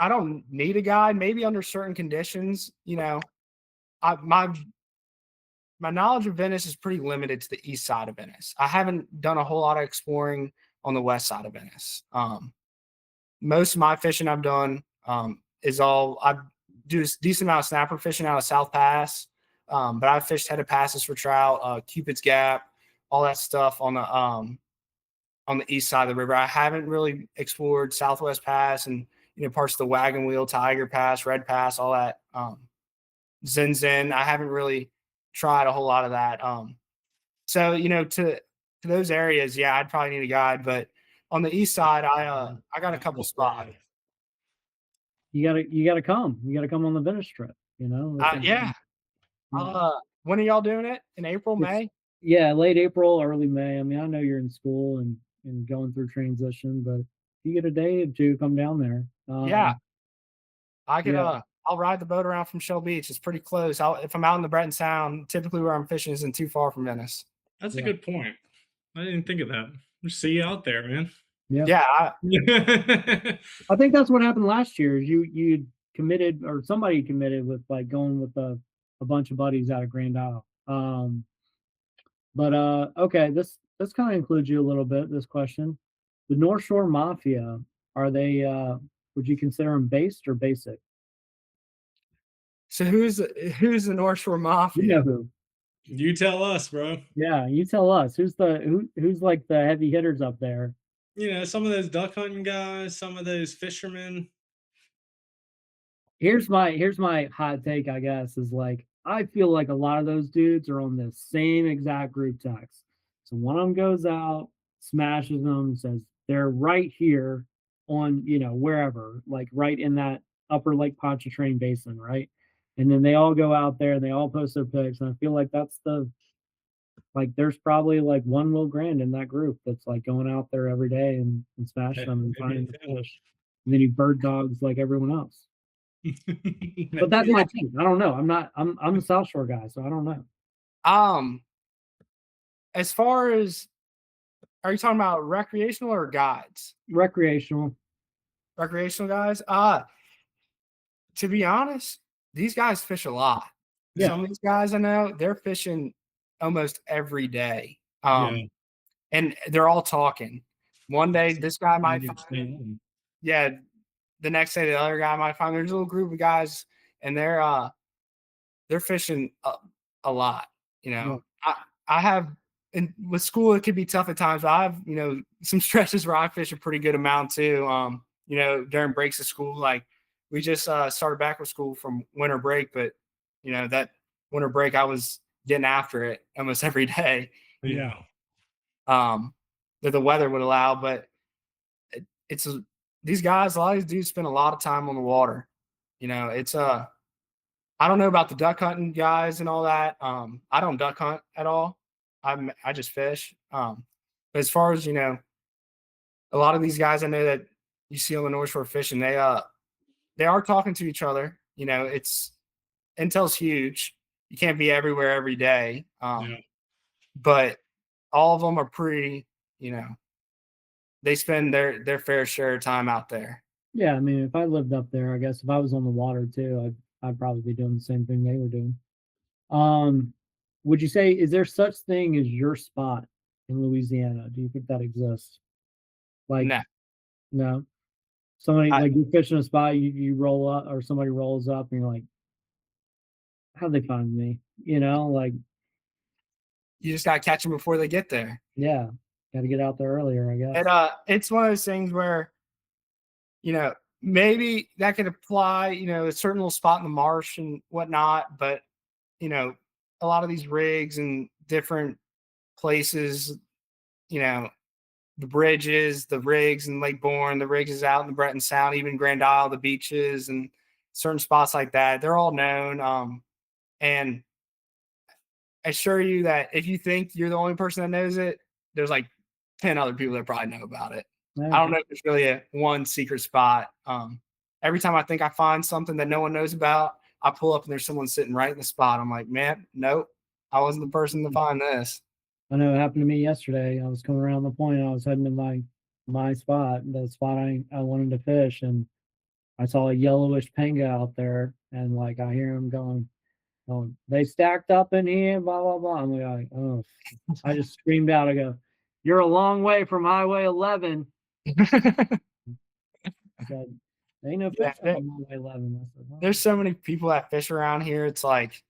don't need a guide. Maybe under certain conditions, my knowledge of Venice is pretty limited to the east side of Venice. I haven't done a whole lot of exploring on the west side of Venice. Most of my fishing I've done is all I do a decent amount of snapper fishing out of South Pass, but I've fished headed passes for trout, Cupid's Gap, all that stuff on the east side of the river. I haven't really explored Southwest Pass and parts of the Wagon Wheel, Tiger Pass, Red Pass, all that. Zen. I haven't really tried a whole lot of that. So to those areas, yeah, I'd probably need a guide. But on the east side, I got a couple spots. You gotta come. You gotta come on the Venice trip. Yeah. When are y'all doing it? In April, It's May? yeah, late April, early May. I mean, I know you're in school and going through transition, but if you get a day or two, come down there. Yeah, I could. Yeah, I'll ride the boat around from Shell Beach. It's pretty close. If I'm out in the Breton Sound, typically where I'm fishing isn't too far from Venice. That's a Yeah. good point. I didn't think of that. Just see you out there, man. yeah. I think that's what happened last year. Is you committed or somebody committed with like going with a bunch of buddies out of Grand Isle. But okay, this kind of includes you a little bit. This question, the North Shore Mafia, are they? Would you consider them based or basic? So who's the North Shore Mafia? You know who? You tell us, bro. Yeah, you tell us who's like the heavy hitters up there. Some of those duck hunting guys, some of those fishermen. Here's my hot take, I guess, is like I feel like a lot of those dudes are on the same exact group text. So one of them goes out, smashes them, says they're right here on, wherever, like right in that upper Lake Pontchartrain basin, right? And then they all go out there and they all post their pics. And I feel like that's there's probably like one Will Grand in that group that's like going out there every day and smashing them and finding the fish. And then he bird dogs like everyone else. But that's my team. I don't know. I'm a South Shore guy, so I don't know. As far as, are you talking about recreational or guides? Recreational guys. To be honest, these guys fish a lot. Yeah. Some of these guys I know, they're fishing almost every day. And they're all talking. One day this guy might find it. Yeah, the next day the other guy might find. There's a little group of guys, and they're fishing a lot. Yeah. I have, and with school it could be tough at times. But I have some stretches where I fish a pretty good amount too. During breaks of school, like we just started back with school from winter break, but that winter break I was getting after it almost every day. Yeah. That the weather would allow, but these guys, a lot of these dudes spend a lot of time on the water. It's I don't know about the duck hunting guys and all that. I don't duck hunt at all. I just fish. But as far as a lot of these guys I know that you see on the North Shore fishing, they are talking to each other. Intel's huge. You can't be everywhere every day. But all of them are pretty, they spend their fair share of time out there. Yeah, I mean, if I lived up there, I guess if I was on the water too, I'd probably be doing the same thing they were doing. Would you say, is there such thing as your spot in Louisiana? Do you think that exists? Like, no. Somebody like you fishing a spot, you roll up, or somebody rolls up, and you're like, how'd they find me? Like you just gotta catch them before they get there. Yeah, got to get out there earlier, I guess. It's one of those things where, maybe that could apply, a certain little spot in the marsh and whatnot, but you know, a lot of these rigs and different places, you know, the bridges, the rigs in Lake Bourne, the rigs is out in the Breton Sound, even Grand Isle, the beaches and certain spots like that. They're all known. And I assure you that if you think you're the only person that knows it, there's like 10 other people that probably know about it. I don't Okay. know if there's really a one secret spot. Every time I think I find something that no one knows about, I pull up and there's someone sitting right in the spot. I'm like, man, nope, I wasn't the person to find this. I know it happened to me yesterday. I was coming around the point. I was heading to my spot, the spot I wanted to fish, and I saw a yellowish panga out there, and like I hear him going, "Oh, they stacked up in here, blah blah blah." I'm like, "Oh!" I just screamed out. I go, "You're a long way from Highway 11." I said, "There ain't no Yeah, fish on Highway 11." I said, "Oh." there's so many people that fish around here. It's like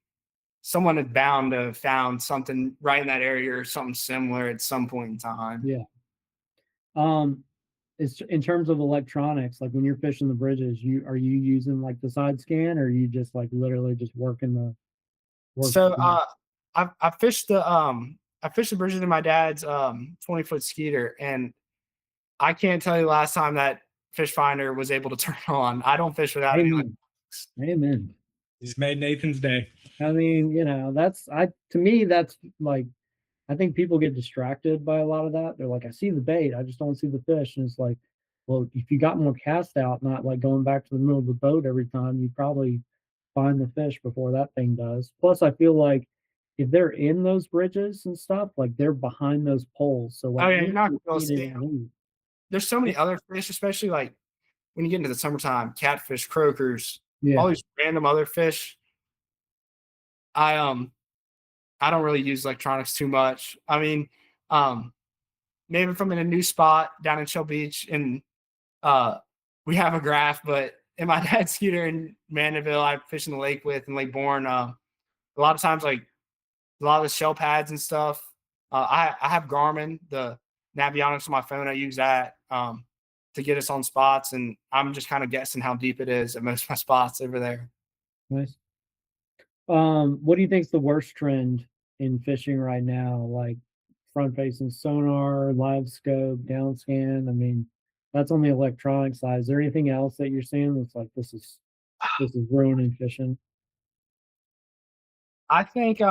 someone is bound to have found something right in that area or something similar at some point in time. Yeah. Um, it's in terms of electronics, like when you're fishing the bridges, you using like the side scan, or are you just like literally just working the work? So I fished the bridges in my dad's 20-foot skeeter, and I can't tell you the last time that fish finder was able to turn on. I don't fish without any Amen. Amen. He's made Nathan's day. I mean, that's to me, that's like, I think people get distracted by a lot of that. They're like, I see the bait, I just don't see the fish. And it's like, well, if you got more cast out, not like going back to the middle of the boat every time, you probably find the fish before that thing does. Plus, I feel like if they're in those bridges and stuff, like they're behind those poles. So Oh like yeah, you're not gonna seeing see it 'em. move. There's so many other fish, especially like when you get into the summertime, catfish, croakers, all Yeah. these random other fish. I I don't really use electronics too much. I mean, um, maybe if I'm in a new spot down in Shell Beach and uh we have a graph, but in my dad's scooter in Mandeville, I fish in the lake with in Lake Bourne. A lot of times, like a lot of the shell pads and stuff. I have Garmin, the Navionics on my phone. I use that to get us on spots, and I'm just kind of guessing how deep it is at most of my spots over there. Nice. What do you think's the worst trend in fishing right now? Like front facing sonar, live scope, down scan. I mean, that's on the electronic side. Is there anything else that you're seeing that's like this is ruining fishing? I think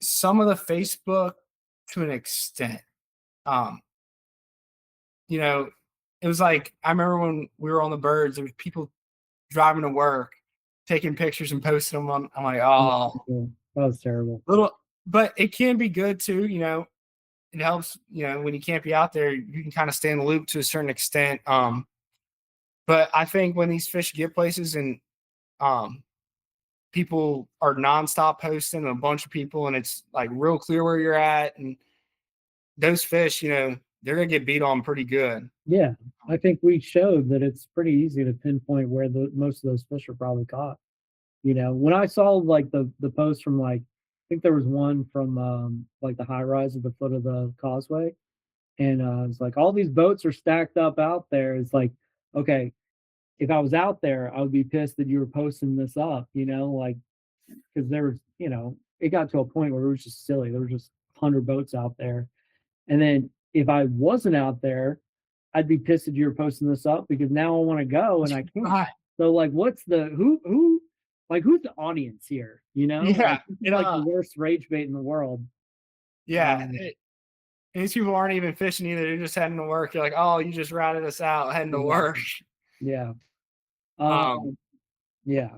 some of the Facebook to an extent. Um, you know, it was like I remember when we were on the birds, there was people driving to work, taking pictures and posting them on. I'm like, Oh, oh, yeah, that was terrible. little, but it can be good too. It helps. When you can't be out there, you can kind of stay in the loop to a certain extent. But I think when these fish get places and um, people are nonstop posting, a bunch of people, and it's like real clear where you're at, and those fish, they're gonna get beat on pretty good. Yeah, I think we showed that it's pretty easy to pinpoint where the most of those fish are probably caught. When I saw like the post from like, I think there was one from like the high rise at the foot of the causeway, and it's like all these boats are stacked up out there. It's like, okay, if I was out there, I would be pissed that you were posting this up, like because there was, it got to a point where it was just silly. There were just 100 boats out there, and then if I wasn't out there, I'd be pissed that you were posting this up because now I want to go and I can't. Right. So like, what's the who's the audience here? Yeah, Like this is like the worst rage bait in the world. yeah. Um, And these people aren't even fishing either. They're just heading to work. You're like, oh, you just routed us out heading to work. exactly. Yeah. Um, Yeah.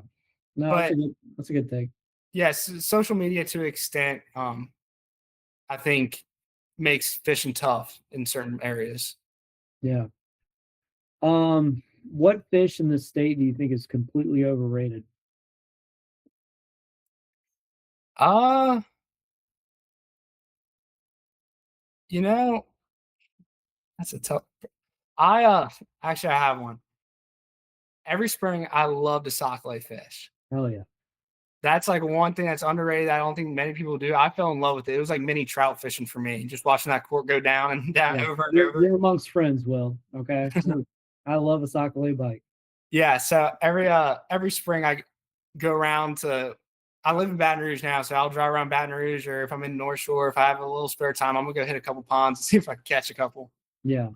No, but that's a good take. yes, social media to an extent, I think makes fishing tough in certain areas. Yeah. What fish in the state do you think is completely overrated? Uh, you know, that's a tough. I actually I have one. Every spring I love to sockeye fish. Oh yeah. That's like one thing that's underrated. I don't think many people do. I fell in love with it. It was like mini trout fishing for me, just watching that cork go down and down Yeah, over and you're over. you're amongst friends, Will, okay? I love a sac-a-lait bite. Yeah, so every spring I go around to I live in Baton Rouge now, so I'll drive around Baton Rouge, or if I'm in North Shore, if I have a little spare time, I'm gonna go hit a couple ponds and see if I can catch a couple. Yeah, and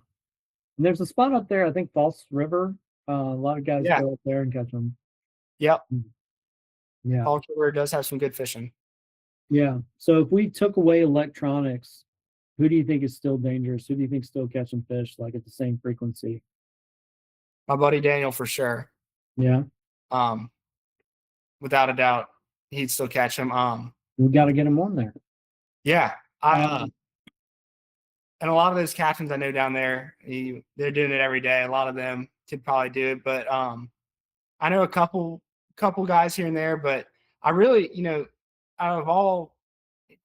there's a spot up there, I think False River, a lot of guys Yeah, go up there and catch them. yep. Yeah, Pontchartrain does have some good fishing. yeah. So if we took away electronics, who do you think is still dangerous? Who do you think is still catching fish, like, at the same frequency? My buddy Daniel for sure. Yeah, Um, without a doubt, he'd still catch him. we gotta get them on there. Yeah, I Um, and a lot of those captains I know down there, they're doing it every day. A lot of them could probably do it, but I know a couple guys here and there. But I really, out of all,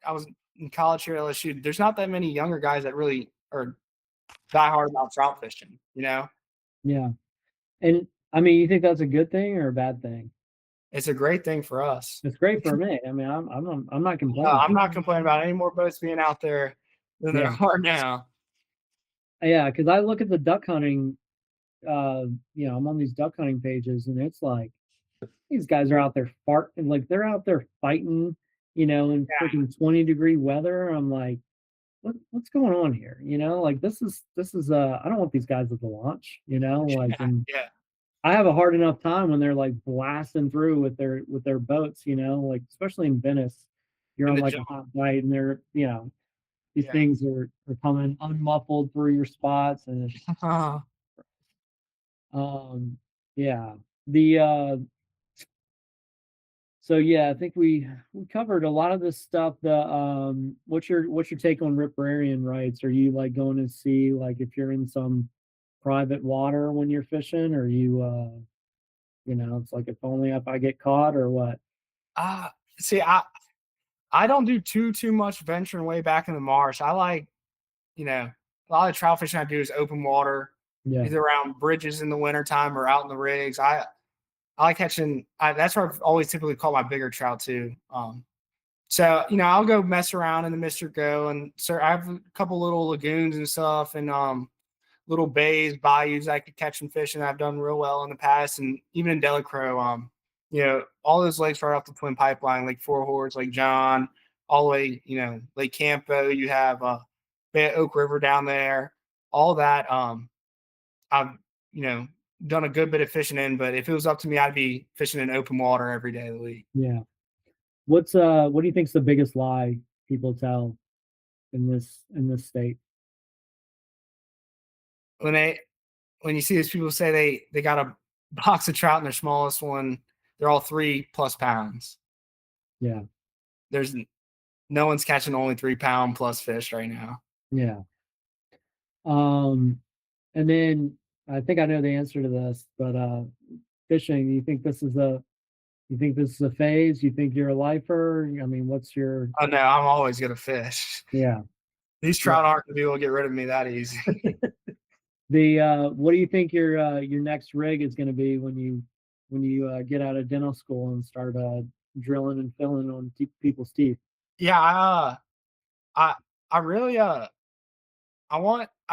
I was in college here at LSU. There's not that many younger guys that really are die hard about trout fishing. yeah, and, I mean, you think that's a good thing or a bad thing? It's a great thing for us. It's great for me. I mean, I'm not No, complaining. I'm not complaining about any more boats being out there than there Yeah, are now. yeah, because I look at the duck hunting, I'm on these duck hunting pages, and it's like, these guys are out there farting, like, they're out there fighting, in Yeah, freaking 20-degree weather. I'm like, what's going on here? Like, this is, I don't want these guys at the launch, like, and yeah, I have a hard enough time when they're, like, blasting through with their boats, like, especially in Venice. You're in on, the like, a jump. hot night, and these Yeah. things are coming unmuffled through your spots, and it's, um, yeah. The, So yeah, I think we covered a lot of this stuff. What's your take on riparian rights? Are you like going to see, like, if you're in some private water when you're fishing, or it's like, if only if I get caught, or what? See, I don't do too much venturing way back in the marsh. I like, a lot of trout fishing I do is open water, Yeah, either around bridges in the wintertime or out in the rigs. I like catching. That's where I've always typically caught my bigger trout too. So I'll go mess around in the Mister Go, and so I have a couple little lagoons and stuff, and little bays, bayous I could catch and fish, and I've done real well in the past, and even in Delacroix, all those lakes right off the Twin Pipeline, Lake Four Horse, Lake John, all the way, Lake Campo. You have Bay of Oak River down there, all that. I've you know done a good bit of fishing in, but if it was up to me, I'd be fishing in open water every day of the week. yeah. What do you think's the biggest lie people tell in this state? When they when you see these people say they got a box of trout in their smallest one, they're all 3+ pounds. Yeah, There's no one's catching only 3 pound plus fish right now. yeah. Um, and then I think I know the answer to this, but fishing. You think this is a phase? You think you're a lifer? I mean, what's your? Oh no, I'm always gonna fish. Yeah. These Yeah. trout aren't gonna be able to get rid of me that easy. What do you think your next rig is going to be when you get out of dental school and start drilling and filling on people's teeth? Yeah, I I really I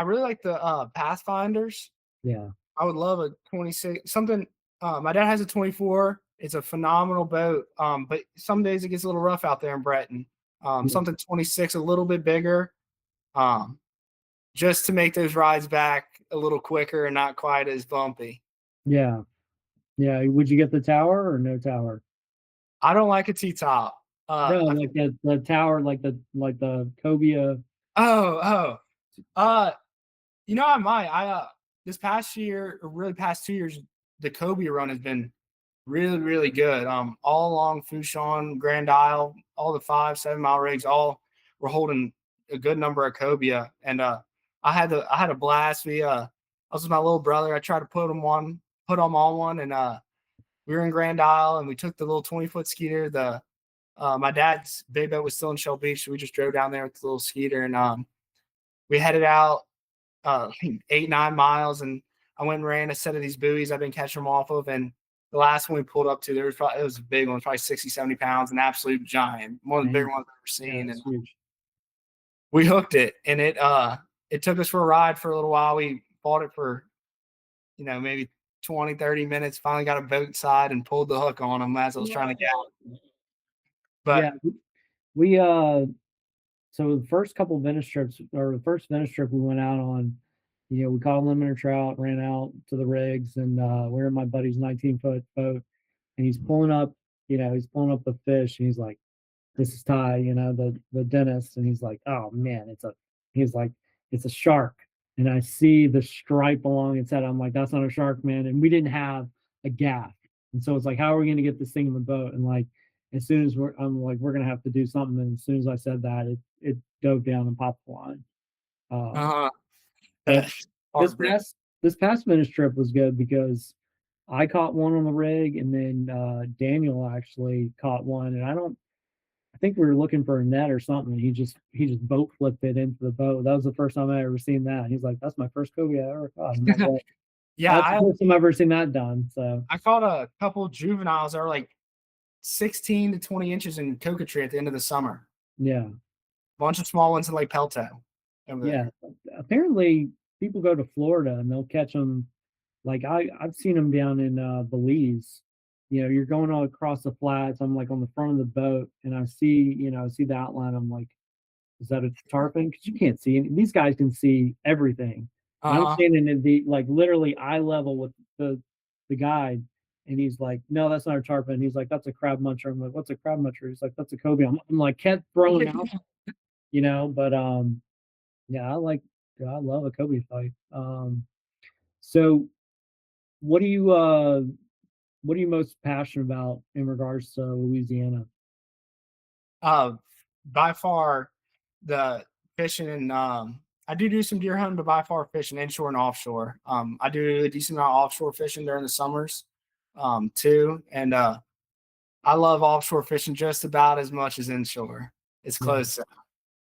really like the Pathfinders. Yeah, I would love a 26 something. My dad has a 24. It's a phenomenal boat. But some days it gets a little rough out there in Breton. yeah, Something 26, a little bit bigger, um, just to make those rides back a little quicker and not quite as bumpy. yeah, yeah. Would you get the tower or no tower? I don't like a T top. No, I like the tower, like the cobia. Oh, oh. I might. This past year, or really past 2 years, the Kobe run has been really, really good. All along Fouchon, Grand Isle, all the 5-7 mile rigs, all were holding a good number of cobia, and I had a blast. I was with my little brother. I tried to put him on one, and we were in Grand Isle, and we took the little 20-foot skeeter. My dad's big boat was still in Shell Beach, so we just drove down there with the little skeeter, and we headed out 8-9 miles, and I went and ran a set of these buoys I've been catching them off of, and The last one we pulled up to, it was a big one, probably 60, 70 pounds, an absolute giant, one of the bigger Dang. ones I've ever Yeah, seen. that's And huge. we hooked it, and it took us for a ride for a little while. We bought it for, maybe 20, 30 minutes, finally got a boat side and pulled the hook on him as I was trying to get out. But Yeah, we so the first couple vintage trips, or the first vintage trip we went out on, we caught a limiter trout, ran out to the rigs, and we're in my buddy's 19-foot boat, and he's pulling up the fish, and he's like, "This is Ty, the dentist," and he's like, "Oh man, he's like, it's a shark." And I see the stripe along its head. I'm like, "That's not a shark, man." And we didn't have a gaff. And so it's like, how are we gonna get this thing in the boat? And like, as soon as I'm like, we're gonna have to do something. And as soon as I said that, it dove down and popped the line. Um, uh, but this heartbreak. past vintage trip was good because I caught one on the rig, and then Daniel actually caught one, and I think we were looking for a net or something, and he just boat flipped it into the boat. That was the first time I ever seen that. He's like, "That's my first cobia I ever caught." I'm like, "Well, Yeah, that's the first time I've ever seen that done." So I caught a couple juveniles that are like 16 to 20 inches in coquetry at the end of the summer. yeah, Bunch of small ones in Lake Pelto over yeah. there. Apparently, people go to Florida and they'll catch them. Like I've seen them down in Belize. You're going all across the flats. I'm like on the front of the boat, and I see the outline. I'm like, is that a tarpon? Because you can't see it. These guys can see everything. And I'm Uh-huh. standing in the like literally eye level with the guide, and he's like, "No, that's not a tarpon." He's like, "That's a crab muncher." I'm like, "What's a crab muncher?" He's like, "That's a cobia." I'm like, kept throwing out, but yeah, I love a cobia fight. So what do you what are you most passionate about in regards to Louisiana? Uh, by far, the fishing and I do some deer hunting, but by far fishing inshore and offshore. I do a decent amount of offshore fishing during the summers, too, and I love offshore fishing just about as much as inshore. It's Yeah. close.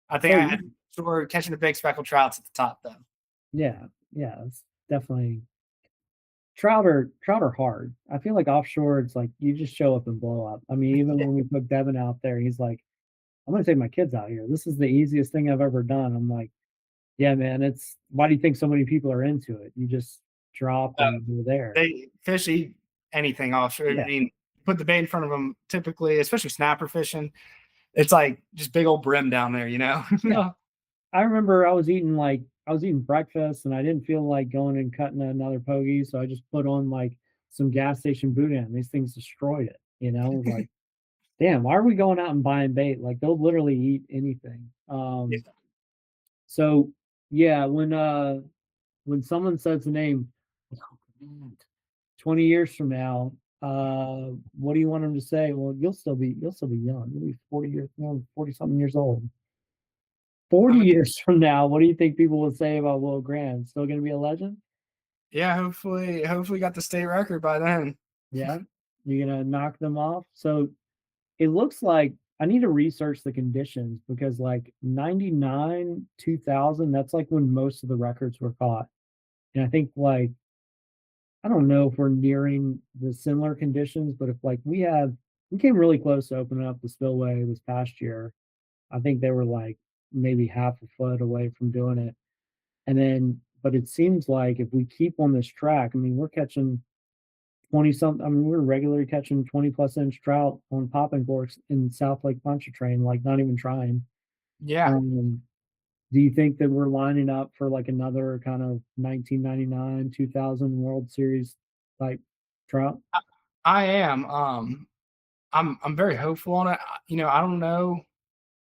I think So I sure catching the big speckled trouts at the top though. yeah, yeah, it's definitely trout are hard. I feel like offshore, it's like you just show up and blow up. I mean, even when we put Devin out there, he's like, "I'm gonna take my kids out here. This is the easiest thing I've ever done." I'm like, "Yeah, man, it's why do you think so many people are into it? You just drop Uh, and you're there." they fish eat anything offshore. I Yeah, mean, put the bait in front of them. Typically, especially snapper fishing, it's like just big old brim down there. yeah. I remember I was eating breakfast and I didn't feel like going and cutting another pogie, so I just put on like some gas station boudin. These things destroyed it, like, damn, why are we going out and buying bait? Like they'll literally eat anything. Yeah. So yeah, when someone says the name 20 years from now, what do you want them to say? Well, you'll still be young. You'll be 40 something years old. 40 I'm a, years from now, what do you think people will say about Will Graham? Still gonna be a legend? yeah. Hopefully, got the state record by then. Yeah? You're gonna knock them off? So it looks like I need to research the conditions because like 99, 2000, that's like when most of the records were caught. And I think like I don't know if we're nearing the similar conditions, but if like we came really close to opening up the spillway this past year. I think they were like maybe half a foot away from doing it. And then, but it seems like if we keep on this track, I mean, we're catching 20 something, I mean, we're regularly catching 20+ inch trout on popping corks in South Lake Pontchartrain, like not even trying. Yeah, Um, do you think that we're lining up for like another kind of 1999, 2000 World Series type trout? I am. I'm very hopeful on it. I don't know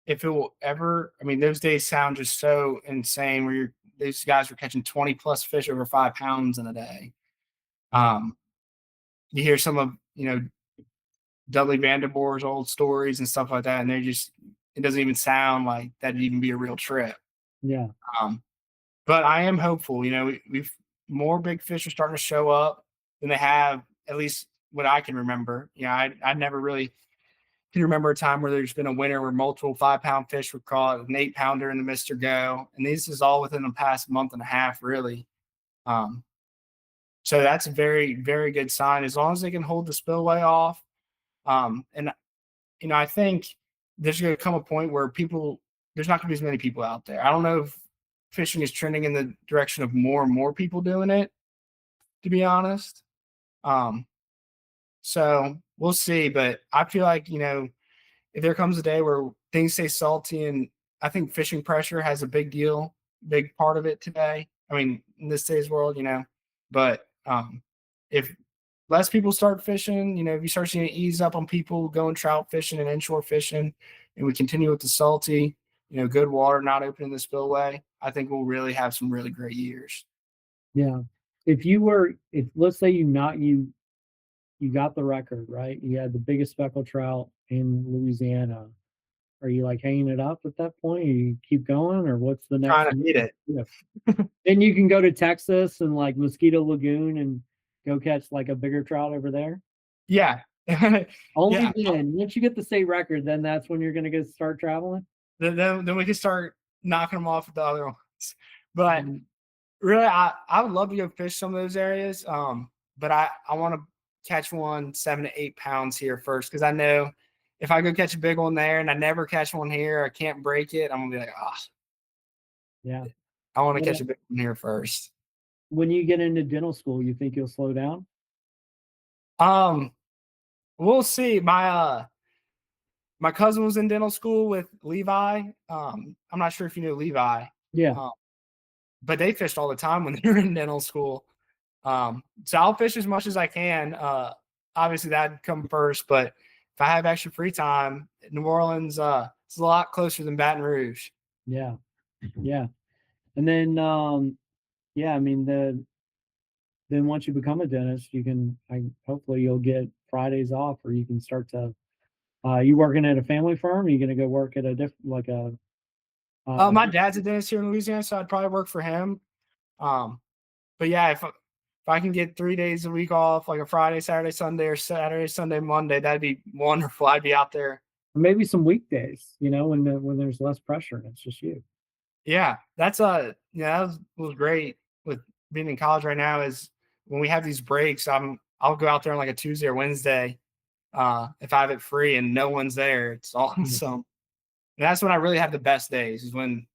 if it will ever. I mean, those days sound just so insane. These guys were catching 20 plus fish over 5 pounds in a day. Um, you hear some of Dudley Vanderboer's old stories and stuff like that, and it doesn't even sound like that'd even be a real trip. Yeah. Um, but I am hopeful. We've more big fish are starting to show up than they have, at least what I can remember. I never really can remember a time where there's been a winter where multiple 5 pound fish were caught, an 8 pounder in the Mr. Go. And this is all within the past month and a half, really. Um, So that's a very, very good sign as long as they can hold the spillway off. And I think there's going to come a point where there's not going to be as many people out there. I don't know if fishing is trending in the direction of more and more people doing it, to be honest. So we'll see. But I feel like, if there comes a day where things stay salty, and I think fishing pressure has a big part of it today. I mean, in this today's world, but if less people start fishing, if you start seeing it ease up on people going trout fishing and inshore fishing, and we continue with the salty, good water, not opening the spillway, I think we'll really have some really great years. Yeah. If let's say you got the record, right? You had the biggest speckled trout in Louisiana. Are you like hanging it up at that point? You keep going, or what's the next? Trying to beat it. Yeah. Then you can go to Texas and like Mosquito Lagoon and go catch like a bigger trout over there. Yeah. Only Yeah. then, once you get the state record, then that's when you're going to start traveling. Then we can start knocking them off with the other ones. But really, I would love to go fish some of those areas. But I want to catch one 7 to 8 pounds here first, because I know if I go catch a big one there and I never catch one here, I can't break it, I'm gonna be like, Yeah. I want to catch a big one here first. When you get into dental school, you think you'll slow down? We'll see. My cousin was in dental school with Levi. I'm not sure if you know Levi. Yeah. But they fished all the time when they were in dental school. So I'll fish as much as I can. Obviously that'd come first, but if I have extra free time, New Orleans, it's a lot closer than Baton Rouge. Yeah. Yeah. And then, I mean, then once you become a dentist, hopefully you'll get Fridays off, or you can start to, you working at a family firm? Are you going to go work at a different, My dad's a dentist here in Louisiana, so I'd probably work for him. But yeah, if I can get 3 days a week off, like a Friday, Saturday, Sunday, or Saturday, Sunday, Monday, that'd be wonderful. I'd be out there. Maybe some weekdays, when there's less pressure and it's just you. Yeah, that was great with being in college right now, is when we have these breaks, I'll go out there on like a Tuesday or Wednesday, if I have it free and no one's there. It's awesome. And that's when I really have the best days, is when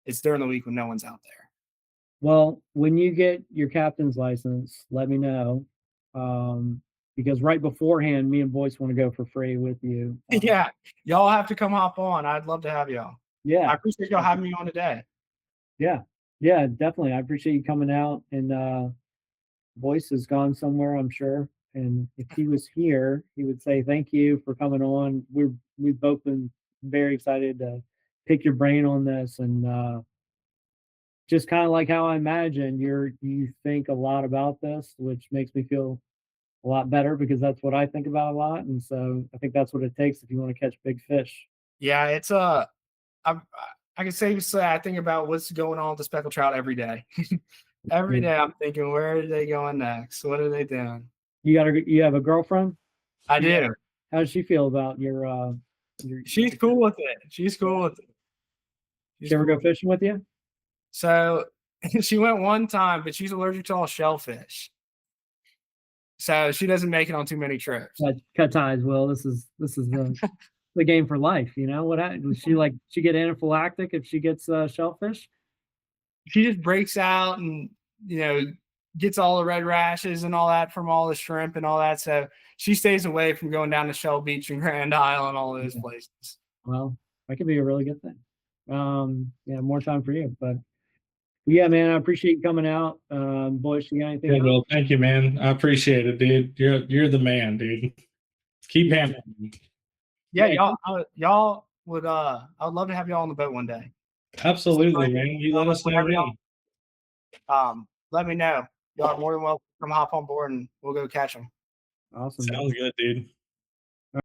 it's during the week when no one's out there. Well, when you get your captain's license, let me know. Because right beforehand, me and Boyce want to go for free with you. Yeah, y'all have to come hop on. I'd love to have y'all. Yeah. I appreciate y'all having me on today. Yeah. Yeah, definitely. I appreciate you coming out, and Boyce has gone somewhere, I'm sure. And if he was here, he would say thank you for coming on. We've both been very excited to pick your brain on this, and just kind of like how I imagine you think a lot about this, which makes me feel a lot better, because that's what I think about a lot. And so I think that's what it takes if you want to catch big fish. Yeah, it's I can safely say I think about what's going on with the speckled trout every day. Every day I'm thinking, where are they going next? What are they doing? You have a girlfriend? I do. How does she feel about She's cool with it. She's cool with it. She ever go fishing with you? So she went one time, but she's allergic to all shellfish. So she doesn't make it on too many trips. Cut ties, Will. This is the game for life. What happens? She get anaphylactic if she gets shellfish? She just breaks out and gets all the red rashes and all that from all the shrimp and all that. So she stays away from going down to Shell Beach and Grand Isle and all those places. Well, that could be a really good thing. More time for you. But yeah, man, I appreciate you coming out. Boyce, you got anything else? Well, thank you, man. I appreciate it, dude. You're the man, dude. Keep hammering. Yeah, y'all would I would love to have y'all on the boat one day. Absolutely, man. You let us know. Let me know. Y'all are more than welcome to come hop on board and we'll go catch them. Awesome. Sounds good, dude.